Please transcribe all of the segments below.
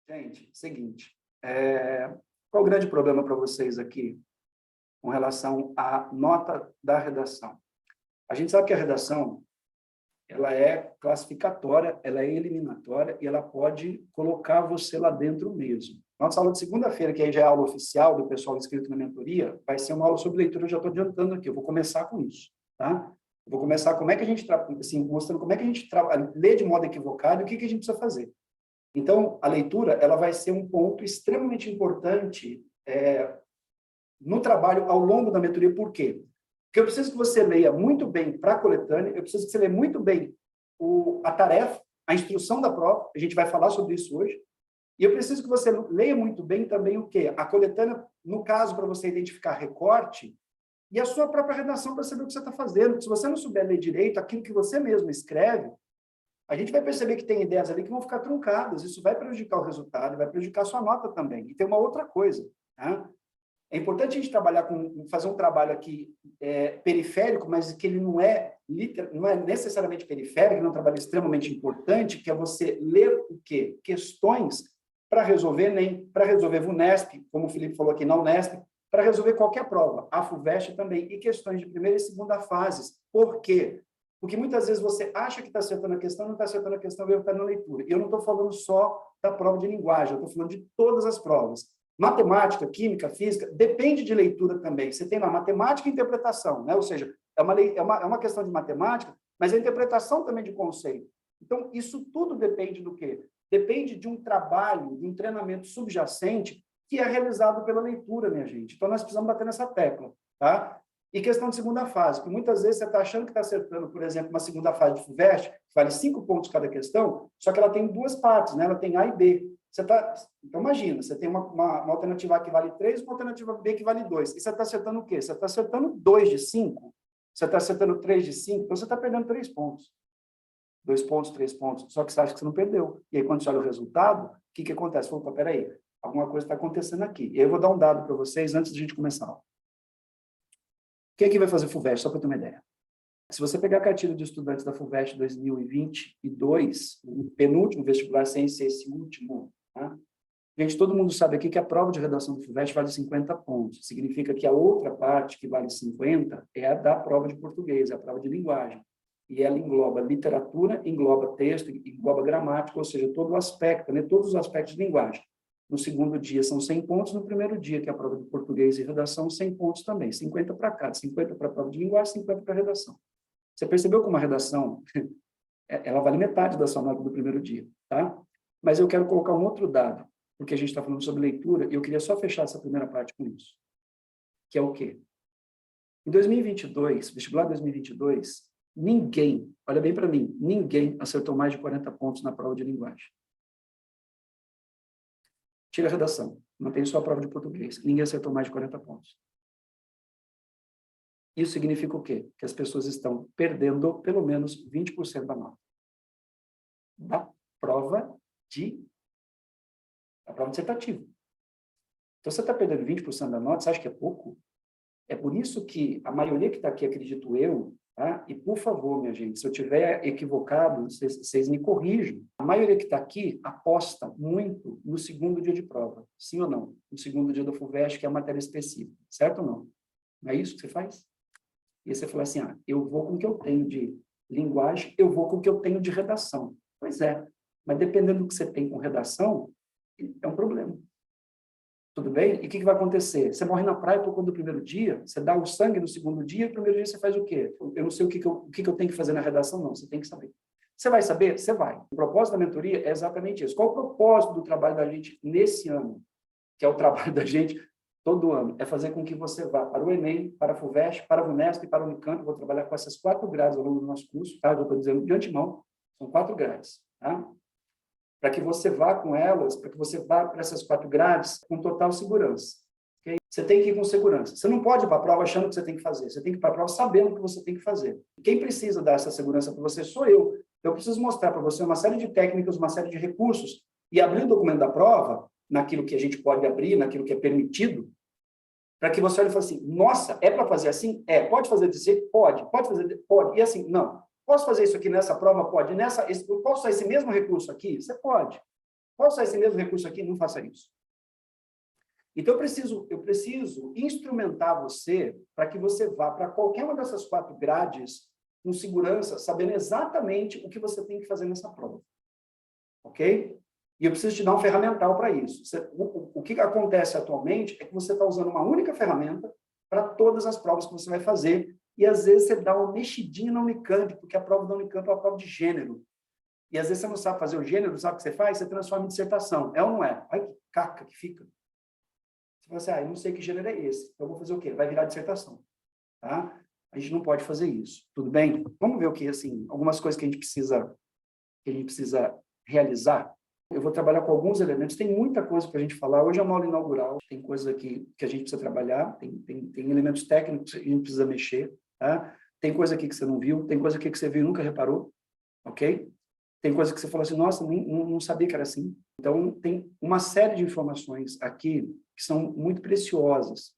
Gente, seguinte, qual o grande problema para vocês aqui com relação à nota da redação? A gente sabe que a redação, ela é classificatória, ela é eliminatória e ela pode colocar você lá dentro mesmo. Nossa aula de segunda-feira, que aí já é a aula oficial do pessoal inscrito na mentoria, vai ser uma aula sobre leitura, eu já estou adiantando aqui, eu vou começar com isso, tá? Eu vou começar como é que a gente, assim, mostrando como é que a gente lê de modo equivocado e o que a gente precisa fazer. Então, a leitura, ela vai ser um ponto extremamente importante no trabalho ao longo da mentoria. Por quê? Porque eu preciso que você leia muito bem para a coletânea, eu preciso que você leia muito bem a tarefa, a instrução da prova, a gente vai falar sobre isso hoje, e eu preciso que você leia muito bem também o quê? A coletânea, no caso, para você identificar recorte, e a sua própria redação para saber o que você está fazendo. Se você não souber ler direito aquilo que você mesmo escreve, a gente vai perceber que tem ideias ali que vão ficar truncadas. Isso vai prejudicar o resultado, vai prejudicar a sua nota também. E tem uma outra coisa, tá? É importante a gente fazer um trabalho aqui periférico, mas que ele não é necessariamente periférico, é um trabalho extremamente importante, que é você ler o quê? Questões para resolver ENEM, para resolver VUNESP, como o Felipe falou aqui, na UNESP, para resolver qualquer prova, a FUVEST também, e questões de primeira e segunda fases. Por quê? Porque muitas vezes você acha que está acertando a questão, não está acertando a questão, está na leitura. E eu não estou falando só da prova de linguagem, eu estou falando de todas as provas. Matemática, química, física, depende de leitura também. Você tem lá matemática e interpretação, né? Ou seja, é uma questão de matemática, mas é interpretação também de conceito. Então, isso tudo depende do quê? Depende de um trabalho, de um treinamento subjacente que é realizado pela leitura, minha gente. Então, nós precisamos bater nessa tecla, tá? E questão de segunda fase, que muitas vezes você está achando que está acertando, por exemplo, uma segunda fase de FUVEST, que vale 5 pontos cada questão, só que ela tem duas partes, né? Ela tem A e B. Então, imagina, você tem uma alternativa A que vale 3, uma alternativa B que vale 2. E você está acertando o quê? Você está acertando 2 de 5? Você está acertando 3 de 5? Então, você está perdendo 3 pontos. 2 pontos, 3 pontos. Só que você acha que você não perdeu. E aí, quando você olha o resultado, o que acontece? Opa, peraí, alguma coisa está acontecendo aqui. E eu vou dar um dado para vocês antes de a gente começar a aula. Quem aqui vai fazer FUVEST, só para ter uma ideia? Se você pegar a cartilha de estudantes da FUVEST 2022, o penúltimo vestibular, sem ser esse último, tá? Gente, todo mundo sabe aqui que a prova de redação do FUVEST vale 50 pontos. Significa que a outra parte, que vale 50, é a da prova de português, a prova de linguagem. E ela engloba literatura, engloba texto, engloba gramática, ou seja, todo o aspecto, né? Todos os aspectos de linguagem. No segundo dia são 100 pontos, no primeiro dia, que é a prova de português e redação, 100 pontos também. 50 para cada, 50 para a prova de linguagem, 50 para a redação. Você percebeu como a redação, ela vale metade da sua nota do primeiro dia, tá? Mas eu quero colocar um outro dado, porque a gente está falando sobre leitura, e eu queria só fechar essa primeira parte com isso, que é o quê? Em 2022, vestibular 2022, ninguém, olha bem para mim, ninguém acertou mais de 40 pontos na prova de linguagem. Tira a redação, mantém só a prova de português. Ninguém acertou mais de 40 pontos. Isso significa o quê? Que as pessoas estão perdendo pelo menos 20% da nota. Da prova dissertativa. Então, você está perdendo 20% da nota, você acha que é pouco? É por isso que a maioria que está aqui, acredito eu, tá? E, por favor, minha gente, se eu estiver equivocado, vocês me corrijam. A maioria que está aqui aposta muito no segundo dia de prova. Sim ou não? No segundo dia da FUVEST, que é a matéria específica. Certo ou não? Não é isso que você faz? E você fala assim, eu vou com o que eu tenho de linguagem, eu vou com o que eu tenho de redação. Pois é, mas dependendo do que você tem com redação, é um problema. Tudo bem? E o que vai acontecer? Você morre na praia por conta do primeiro dia, você dá o sangue no segundo dia, no primeiro dia você faz o quê? Eu não sei o que eu tenho que fazer na redação, não, você tem que saber. Você vai saber? Você vai. O propósito da mentoria é exatamente isso. Qual o propósito do trabalho da gente nesse ano? Que é o trabalho da gente todo ano, é fazer com que você vá para o ENEM, para a FUVEST, para a VUNESP e para a Unicamp. Eu vou trabalhar com essas 4 grades ao longo do nosso curso, tá? Eu estou dizendo de antemão, são 4 grades, tá? Para que você vá com elas, para que você vá para essas 4 grades com total segurança. Okay? Você tem que ir com segurança. Você não pode ir para a prova achando que você tem que fazer. Você tem que ir para a prova sabendo o que você tem que fazer. Quem precisa dar essa segurança para você sou eu. Eu preciso mostrar para você uma série de técnicas, uma série de recursos e abrir o documento da prova, naquilo que a gente pode abrir, naquilo que é permitido, para que você olhe e fale assim, nossa, é para fazer assim? É. Pode fazer dizer? Pode. Pode fazer? Pode. E assim, não. Posso fazer isso aqui nessa prova? Pode. Posso usar esse mesmo recurso aqui? Você pode. Posso usar esse mesmo recurso aqui? Não faça isso. Então, eu preciso instrumentar você para que você vá para qualquer uma dessas 4 grades com segurança, sabendo exatamente o que você tem que fazer nessa prova. Ok? E eu preciso te dar um ferramental para isso. O que acontece atualmente é que você está usando uma única ferramenta para todas as provas que você vai fazer, e às vezes você dá uma mexidinha na Unicamp, porque a prova da Unicamp é uma prova de gênero. E às vezes você não sabe fazer o gênero, sabe o que você faz? Você transforma em dissertação. É ou não é? Ai, que caca que fica. Você fala assim, eu não sei que gênero é esse. Então, eu vou fazer o quê? Vai virar dissertação. Tá? A gente não pode fazer isso. Tudo bem? Vamos ver o que, assim, algumas coisas que a gente precisa realizar. Eu vou trabalhar com alguns elementos. Tem muita coisa para a gente falar. Hoje é uma aula inaugural. Tem coisa aqui que a gente precisa trabalhar. Tem elementos técnicos que a gente precisa mexer. Tá? Tem coisa aqui que você não viu. Tem coisa aqui que você viu e nunca reparou. Ok? Tem coisa que você falou assim, nossa, não sabia que era assim. Então, tem uma série de informações aqui que são muito preciosas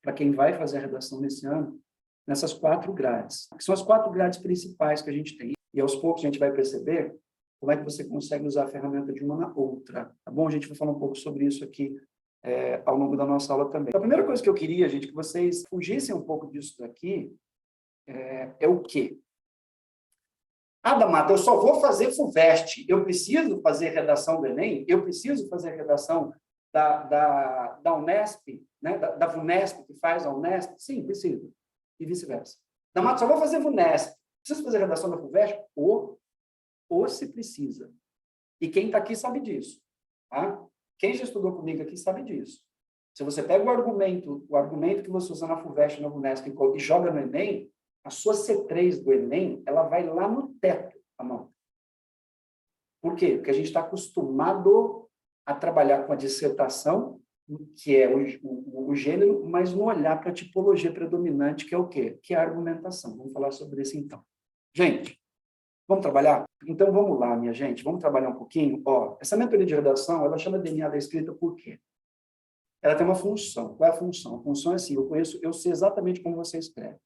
para quem vai fazer a redação nesse ano, nessas 4 grades. Que são as 4 grades principais que a gente tem. E aos poucos a gente vai perceber como é que você consegue usar a ferramenta de uma na outra. Tá bom? A gente vai falar um pouco sobre isso aqui ao longo da nossa aula também. Então, a primeira coisa que eu queria, gente, que vocês fugissem um pouco disso daqui, é o quê? Damata, eu só vou fazer FUVEST. Eu preciso fazer redação do Enem? Eu preciso fazer redação da Unesp, né? da VUNESP, que faz a Unesp? Sim, preciso. E vice-versa. Damata, só vou fazer VUNESP. Preciso fazer redação da FUVEST? Ou se precisa. E quem está aqui sabe disso. Tá? Quem já estudou comigo aqui sabe disso. Se você pega o argumento que você usa na FUVEST, na VUNESP e joga no Enem, a sua C3 do Enem, ela vai lá no teto, a nota. Por quê? Porque a gente está acostumado a trabalhar com a dissertação, que é o gênero, mas não olhar para a tipologia predominante, que é o quê? Que é a argumentação. Vamos falar sobre isso então. Gente, vamos trabalhar? Então, vamos lá, minha gente. Vamos trabalhar um pouquinho? Essa mentoria de redação, ela chama DNA da escrita por quê? Ela tem uma função. Qual é a função? A função é assim, eu sei exatamente como você escreve.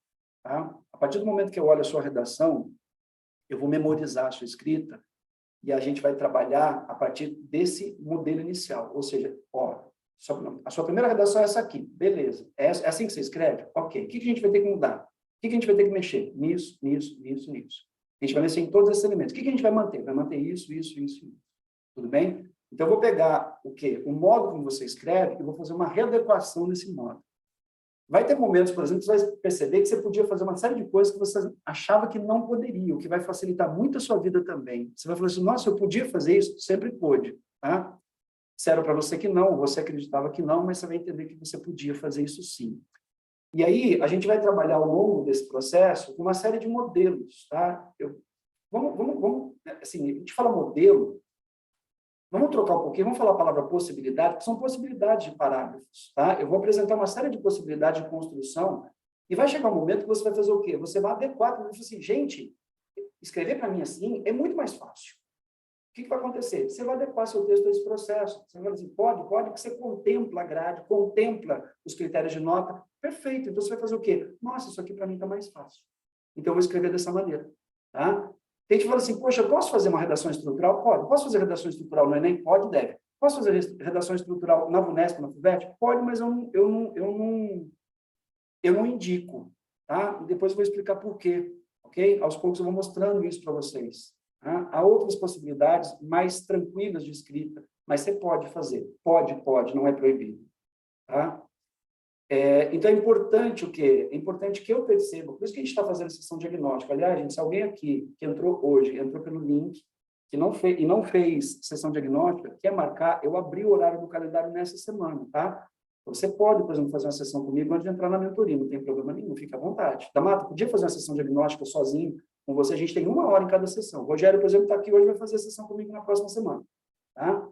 Tá? A partir do momento que eu olho a sua redação, eu vou memorizar a sua escrita e a gente vai trabalhar a partir desse modelo inicial. Ou seja, a sua primeira redação é essa aqui. Beleza. É assim que você escreve? Ok. O que a gente vai ter que mudar? O que a gente vai ter que mexer? Nisso. A gente vai mexer em todos esses elementos. O que a gente vai manter? Vai manter isso. Tudo bem? Então, eu vou pegar o quê? O modo como você escreve e vou fazer uma readequação desse modo. Vai ter momentos, por exemplo, que você vai perceber que você podia fazer uma série de coisas que você achava que não poderia, o que vai facilitar muito a sua vida também. Você vai falar assim, nossa, eu podia fazer isso? Sempre pôde. Tá? Disseram para você que não, você acreditava que não, mas você vai entender que você podia fazer isso sim. E aí, a gente vai trabalhar ao longo desse processo com uma série de modelos. Tá? Vamos, assim, a gente fala modelo, vamos trocar um pouquinho, vamos falar a palavra possibilidade, que são possibilidades de parágrafos, tá? Eu vou apresentar uma série de possibilidades de construção e vai chegar um momento que você vai fazer o quê? Você vai adequar, você vai falar assim, gente, escrever para mim assim é muito mais fácil. O que vai acontecer? Você vai adequar seu texto a esse processo. Você vai dizer, pode, que você contempla a grade, contempla os critérios de nota. Perfeito. Então, você vai fazer o quê? Nossa, isso aqui para mim está mais fácil. Então, eu vou escrever dessa maneira, tá? Tem gente que fala assim, poxa, eu posso fazer uma redação estrutural? Pode. Posso fazer redação estrutural no Enem? Pode e deve. Posso fazer redação estrutural na VUNESP, na FUVEST? Pode, mas eu não indico. Tá? E depois eu vou explicar por quê. Ok? Aos poucos eu vou mostrando isso para vocês. Tá? Há outras possibilidades mais tranquilas de escrita, mas você pode fazer. Pode, não é proibido. Tá? Então, é importante o quê? É importante que eu perceba, por isso que a gente está fazendo a sessão diagnóstica. Aliás, gente, se alguém aqui que entrou hoje, entrou pelo link, que não fez sessão diagnóstica, quer marcar, eu abri o horário do calendário nessa semana, tá? Você pode, por exemplo, fazer uma sessão comigo antes de entrar na mentoria, não tem problema nenhum, fica à vontade. Damata, podia fazer uma sessão diagnóstica sozinho, com você, a gente tem 1 hora em cada sessão. O Rogério, por exemplo, está aqui hoje, vai fazer a sessão comigo na próxima semana, tá?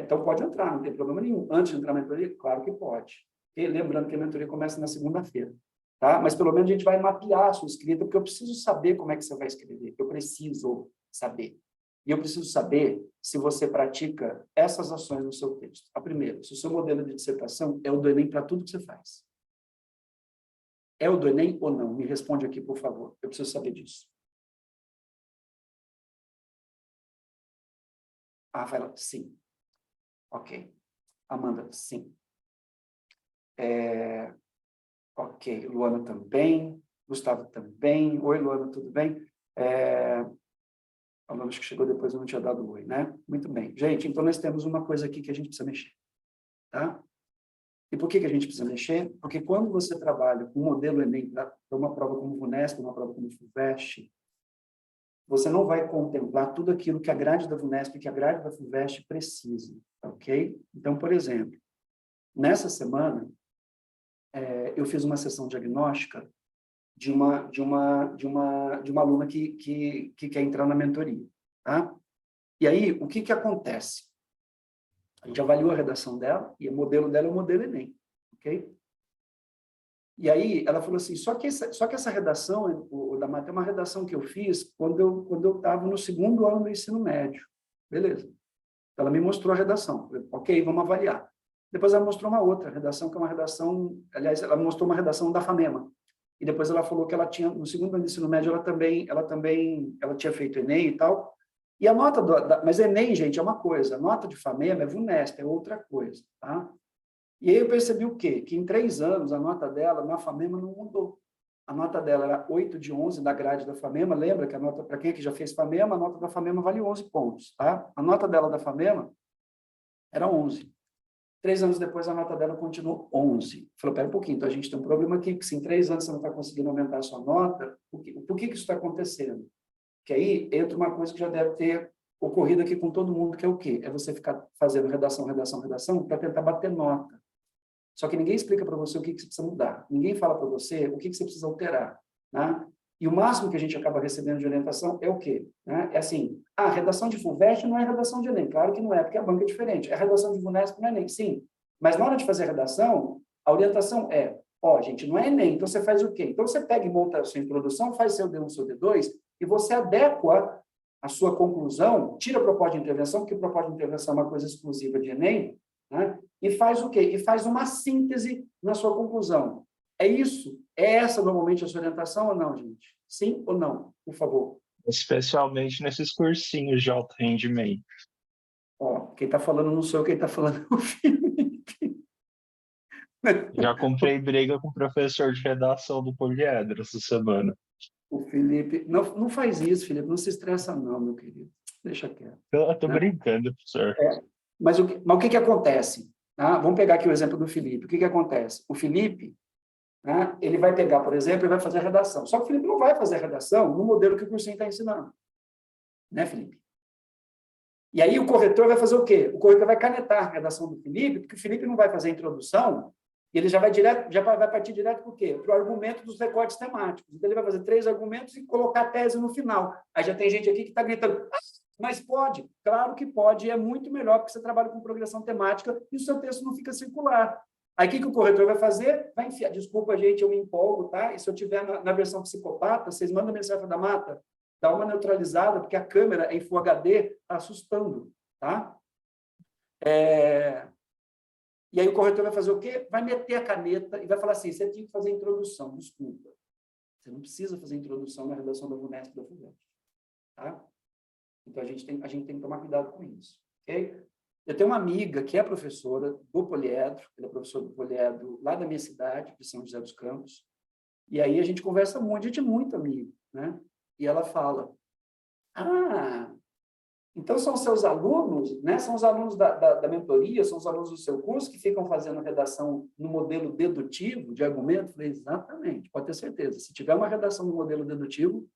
Então, pode entrar, não tem problema nenhum. Antes de entrar na mentoria, claro que pode. E lembrando que a mentoria começa na segunda-feira, tá? Mas pelo menos a gente vai mapear a sua escrita, porque eu preciso saber como é que você vai escrever. Eu preciso saber. E eu preciso saber se você pratica essas ações no seu texto. A primeira, se o seu modelo de dissertação é o do Enem para tudo que você faz. É o do Enem ou não? Me responde aqui, por favor. Eu preciso saber disso. Rafaela, sim. Ok. Amanda, sim. Ok. Luana também. Gustavo também. Oi, Luana, tudo bem? A Luana acho que chegou depois, eu não tinha dado oi, né? Muito bem. Gente, então nós temos uma coisa aqui que a gente precisa mexer, tá? E por que a gente precisa mexer? Porque quando você trabalha com um modelo Enem para uma prova como o VUNESP, uma prova como o FUVEST, você não vai contemplar tudo aquilo que a grade da VUNESP e que a grade da FUVEST precisa, ok? Então, por exemplo, nessa semana, eu fiz uma sessão diagnóstica de uma aluna que quer entrar na mentoria, tá? E aí, o que acontece? A gente avaliou a redação dela e o modelo dela é o modelo Enem, ok? E aí ela falou assim, só que essa redação, o da mata, é uma redação que eu fiz quando eu estava no segundo ano do ensino médio. Beleza. Ela me mostrou a redação. Falei, ok, vamos avaliar. Depois ela mostrou uma outra redação, que é uma redação, aliás, ela mostrou uma redação da FAMEMA. E depois ela falou que ela tinha, no segundo ano do ensino médio, ela tinha feito Enem e tal. E a nota, mas Enem, gente, é uma coisa, a nota de FAMEMA é VUNESP, é outra coisa, tá? E aí eu percebi o quê? Que em 3 anos a nota dela na FAMEMA não mudou. A nota dela era 8 de 11 da grade da FAMEMA. Lembra que a nota, para quem é que já fez FAMEMA, a nota da FAMEMA vale 11 pontos, tá? A nota dela da FAMEMA era 11. 3 anos depois a nota dela continuou 11. Falou, pera um pouquinho, então a gente tem um problema aqui, que se em 3 anos você não está conseguindo aumentar a sua nota, por que isso está acontecendo? Que aí entra uma coisa que já deve ter ocorrido aqui com todo mundo, que é o quê? É você ficar fazendo redação para tentar bater nota. Só que ninguém explica para você o que você precisa mudar. Ninguém fala para você o que você precisa alterar, né? E o máximo que a gente acaba recebendo de orientação é o quê? Né? É assim, a redação de FUVEST não é redação de Enem. Claro que não é, porque a banca é diferente. É redação de VUNESP, não é Enem, sim. Mas na hora de fazer a redação, a orientação é, gente, não é Enem, então você faz o quê? Então você pega e monta a sua introdução, faz seu D1, seu D2, e você adequa a sua conclusão, tira a proposta de intervenção, porque a proposta de intervenção é uma coisa exclusiva de Enem, né? E faz o quê? E faz uma síntese na sua conclusão. É isso? É essa normalmente a sua orientação ou não, gente? Sim ou não? Por favor. Especialmente nesses cursinhos de alto rendimento. Quem está falando não sou eu, quem está falando é o Felipe. Já comprei briga com o professor de redação do Poliedro essa semana. O Felipe... Não faz isso, Felipe. Não se estressa não, meu querido. Deixa quieto. Eu tô Né? brincando, professor. Mas o que acontece? Vamos pegar aqui o exemplo do Felipe. O que acontece? O Felipe, né, ele vai pegar, por exemplo, e vai fazer a redação. Só que o Felipe não vai fazer a redação no modelo que o cursinho está ensinando. Né, Felipe? E aí o corretor vai fazer o quê? O corretor vai canetar a redação do Felipe, porque o Felipe não vai fazer a introdução, e ele já vai partir direto para o quê? Para o argumento dos recortes temáticos. Então, ele vai fazer 3 argumentos e colocar a tese no final. Aí já tem gente aqui que está gritando, mas pode? Claro que pode, e é muito melhor, porque você trabalha com progressão temática e o seu texto não fica circular. Aí o que o corretor vai fazer? Vai enfiar, desculpa, gente, eu me empolgo, tá? E se eu tiver na versão psicopata, vocês mandam mensagem da mata, dá uma neutralizada, porque a câmera em Full HD está assustando, tá? E aí o corretor vai fazer o quê? Vai meter a caneta e vai falar assim, você tinha que fazer a introdução, desculpa. Você não precisa fazer a introdução na redação da VUNESP da FUVEST, tá? Então, a gente tem que tomar cuidado com isso, ok? Eu tenho uma amiga que é professora do Poliedro, ela é professora do Poliedro lá da minha cidade, de São José dos Campos, e aí a gente conversa muito, a gente é muito amigo, né? E ela fala, então são seus alunos, né? São os alunos da mentoria, são os alunos do seu curso que ficam fazendo redação no modelo dedutivo de argumento? Eu falei, exatamente, pode ter certeza. Se tiver uma redação no modelo dedutivo,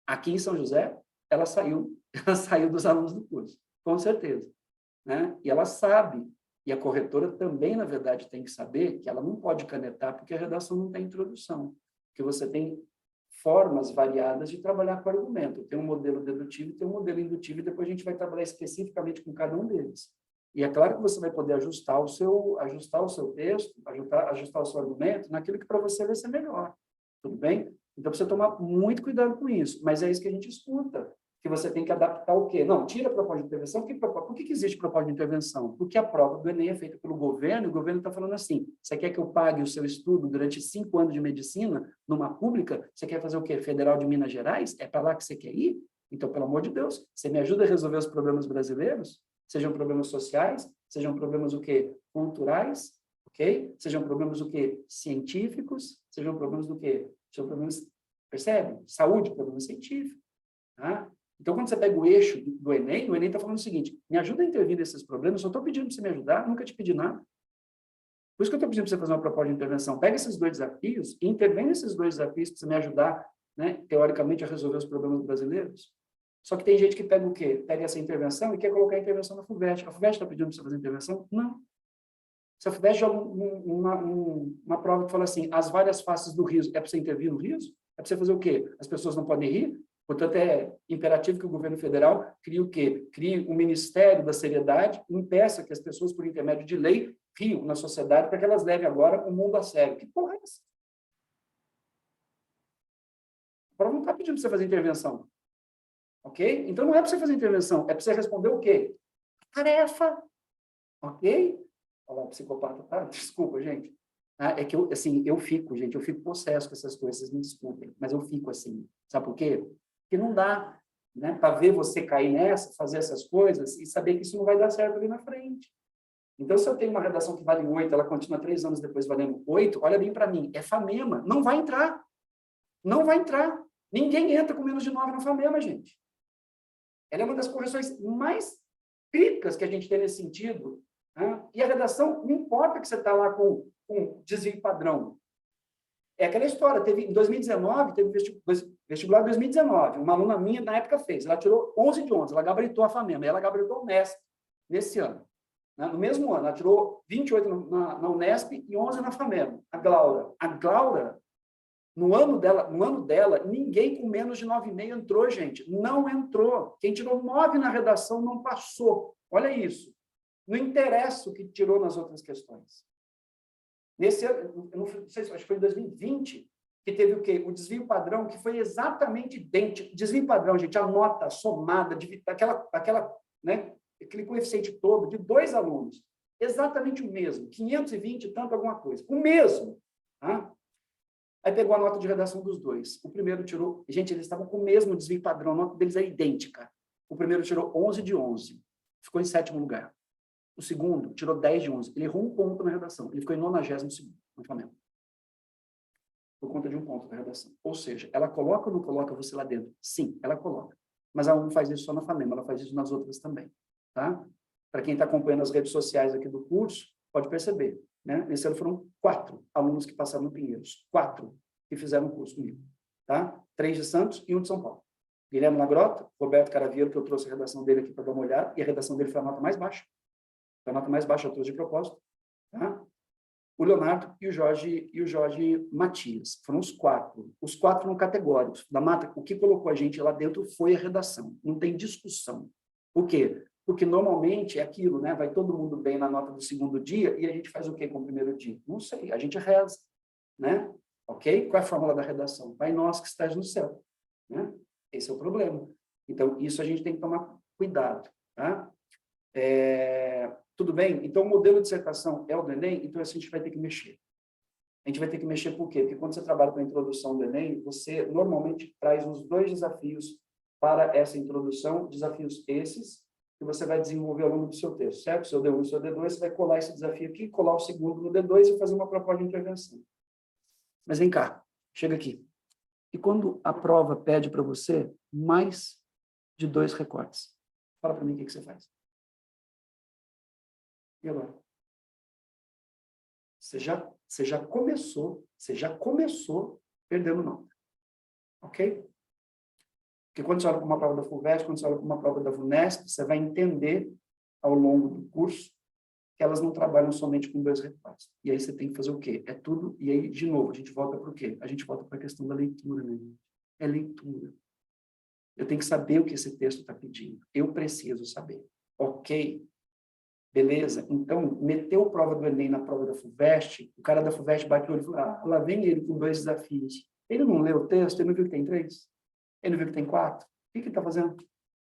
aqui em São José, ela saiu dos alunos do curso, com certeza. Né? E ela sabe, e a corretora também, na verdade, tem que saber que ela não pode canetar porque a redação não tem introdução, porque você tem formas variadas de trabalhar com argumento. Tem um modelo dedutivo e tem um modelo indutivo, e depois a gente vai trabalhar especificamente com cada um deles. E é claro que você vai poder ajustar o seu texto, ajustar o seu argumento naquilo que para você vai ser melhor. Tudo bem? Então, precisa tomar muito cuidado com isso. Mas é isso que a gente escuta, que você tem que adaptar o quê? Não, tira a proposta de intervenção. Por que existe proposta de intervenção? Porque a prova do Enem é feita pelo governo, e o governo está falando assim, você quer que eu pague o seu estudo durante 5 anos de medicina numa pública? Você quer fazer o quê? Federal de Minas Gerais? É para lá que você quer ir? Então, pelo amor de Deus, você me ajuda a resolver os problemas brasileiros? Sejam problemas sociais, sejam problemas o quê? Culturais, ok? Sejam problemas o quê? Científicos, sejam problemas do quê? Sejam problemas, percebe? Saúde, problema científico, tá? Então, quando você pega o eixo do Enem, o Enem está falando o seguinte, me ajuda a intervir nesses problemas, eu só estou pedindo para você me ajudar, nunca te pedi nada. Por isso que eu estou pedindo para você fazer uma proposta de intervenção. Pega esses dois desafios e intervém nesses dois desafios para você me ajudar, né, teoricamente, a resolver os problemas brasileiros. Só que tem gente que pega o quê? Pega essa intervenção e quer colocar a intervenção na FUVEST. A FUVEST está pedindo para você fazer intervenção? Não. Se a FUVEST joga uma prova que fala assim, as várias faces do riso, é para você intervir no riso? É para você fazer o quê? As pessoas não podem rir? Portanto, é imperativo que o governo federal crie o quê? Crie um Ministério da Seriedade, impeça que as pessoas, por intermédio de lei, riam na sociedade para que elas levem agora o mundo a sério. Que porra é essa? A prova não está pedindo para você fazer intervenção. Ok? Então, não é para você fazer intervenção, é para você responder o quê? Tarefa. Ok? Olha lá, psicopata, tá? Desculpa, gente. É que eu, assim, eu fico possesso com essas coisas, vocês me desculpem, mas eu fico assim. Sabe por quê? Porque não dá, né, para ver você cair nessa, fazer essas coisas e saber que isso não vai dar certo ali na frente. Então, se eu tenho uma redação que vale 8, ela continua 3 anos depois valendo 8, olha bem para mim, é FAMEMA, não vai entrar. Não vai entrar. Ninguém entra com menos de 9 na FAMEMA, gente. Ela é uma das correções mais críticas que a gente tem nesse sentido. Né? E a redação, não importa que você está lá com desvio padrão. É aquela história, teve, em 2019, teve vestibular 2019, uma aluna minha, na época, fez. Ela tirou 11 de 11, ela gabaritou a FAMEMA, e ela gabaritou o Unesp nesse ano. Né? No mesmo ano, ela tirou 28 na Unesp e 11 na FAMEMA. A Glaura, no ano dela, ninguém com menos de 9,5 entrou, gente. Não entrou. Quem tirou 9 na redação não passou. Olha isso. Não interessa o que tirou nas outras questões. Nesse ano, eu não sei, acho que foi em 2020, que teve o quê? O desvio padrão, que foi exatamente idêntico. Desvio padrão, gente, a nota somada, né, aquele coeficiente todo de 2 alunos. Exatamente o mesmo. 520 e tanto alguma coisa. O mesmo. Tá? Aí pegou a nota de redação dos dois. O primeiro tirou... Gente, eles estavam com o mesmo desvio padrão, a nota deles é idêntica. O primeiro tirou 11 de 11. Ficou em 7º lugar. O segundo tirou 10 de 11. Ele errou 1 ponto na redação. Ele ficou em 92º no Flamengo. Por conta de 1 ponto na redação. Ou seja, ela coloca ou não coloca você lá dentro? Sim, ela coloca. Mas ela não faz isso só na FAMEMA, ela faz isso nas outras também. Tá? Para quem está acompanhando as redes sociais aqui do curso, pode perceber. Né? Nesse ano foram 4 alunos que passaram no Pinheiros. 4 que fizeram o curso comigo. Tá? 3 de Santos e 1 de São Paulo. Guilherme Lagrota, Roberto Caraviero, que eu trouxe a redação dele aqui para dar uma olhada, e a redação dele foi a nota mais baixa. Foi a nota mais baixa, eu trouxe de propósito. Tá? O Leonardo e o Jorge Matias. Foram os 4. Os 4 foram categóricos. Da Mata, o que colocou a gente lá dentro foi a redação. Não tem discussão. Por quê? Porque normalmente é aquilo, né? Vai todo mundo bem na nota do segundo dia e a gente faz o quê com o primeiro dia? Não sei, a gente reza, né? Ok? Qual é a fórmula da redação? Pai nosso que estás no céu, né? Esse é o problema. Então, isso a gente tem que tomar cuidado, tá? Tudo bem? Então, o modelo de dissertação é o do Enem, então a gente vai ter que mexer. A gente vai ter que mexer por quê? Porque quando você trabalha com a introdução do Enem, você normalmente traz os 2 desafios para essa introdução, desafios esses, que você vai desenvolver ao longo do seu texto, certo? Seu D1 e seu D2, você vai colar esse desafio aqui, colar o segundo no D2 e fazer uma proposta de intervenção. Mas vem cá, chega aqui. E quando a prova pede para você mais de 2 recortes? Fala para mim o que você faz. E agora? Você já começou perdendo nota. Ok? Porque quando você olha para uma prova da FUVEST, quando você olha para uma prova da VUNESP, você vai entender ao longo do curso que elas não trabalham somente com 2 recortes. E aí você tem que fazer o quê? É tudo, e aí, de novo, a gente volta para o quê? A gente volta para a questão da leitura, né? É leitura. Eu tenho que saber o que esse texto está pedindo. Eu preciso saber. Ok? Beleza? Então, meteu prova do Enem na prova da FUVEST, o cara da FUVEST bateu o olho e falou, lá vem ele com 2 desafios. Ele não leu o texto, ele não viu que tem 3? Ele não viu que tem 4? O que ele está fazendo?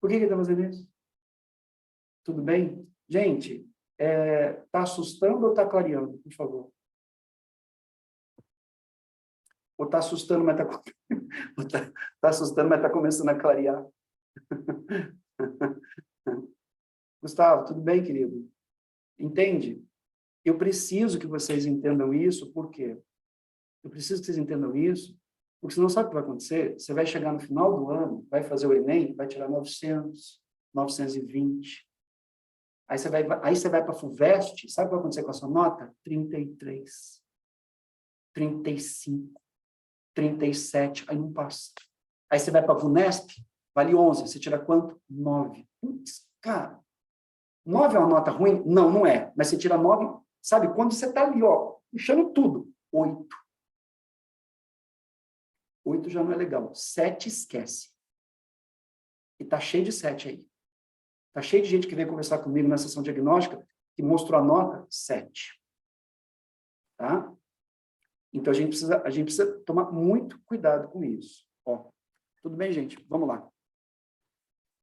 Por que ele está fazendo isso? Tudo bem? Gente, está assustando ou está clareando, por favor? Ou está assustando, mas está assustando, mas está começando a clarear? Gustavo, tudo bem, querido? Entende? Eu preciso que vocês entendam isso, por quê? Eu preciso que vocês entendam isso, porque senão sabe o que vai acontecer? Você vai chegar no final do ano, vai fazer o Enem, vai tirar 900, 920. Aí você vai para a FUVEST, sabe o que vai acontecer com a sua nota? 33, 35, 37, aí não passa. Aí você vai para a VUNESP, vale 11, você tira quanto? 9. Putz, cara, 9 é uma nota ruim? Não, não é. Mas você tira 9, sabe, quando você está ali, ó, puxando tudo, 8. 8 já não é legal. 7 esquece. E tá cheio de 7 aí. Tá cheio de gente que veio conversar comigo na sessão diagnóstica que mostrou a nota 7. Tá? Então, a gente precisa tomar muito cuidado com isso. Ó, tudo bem, gente? Vamos lá.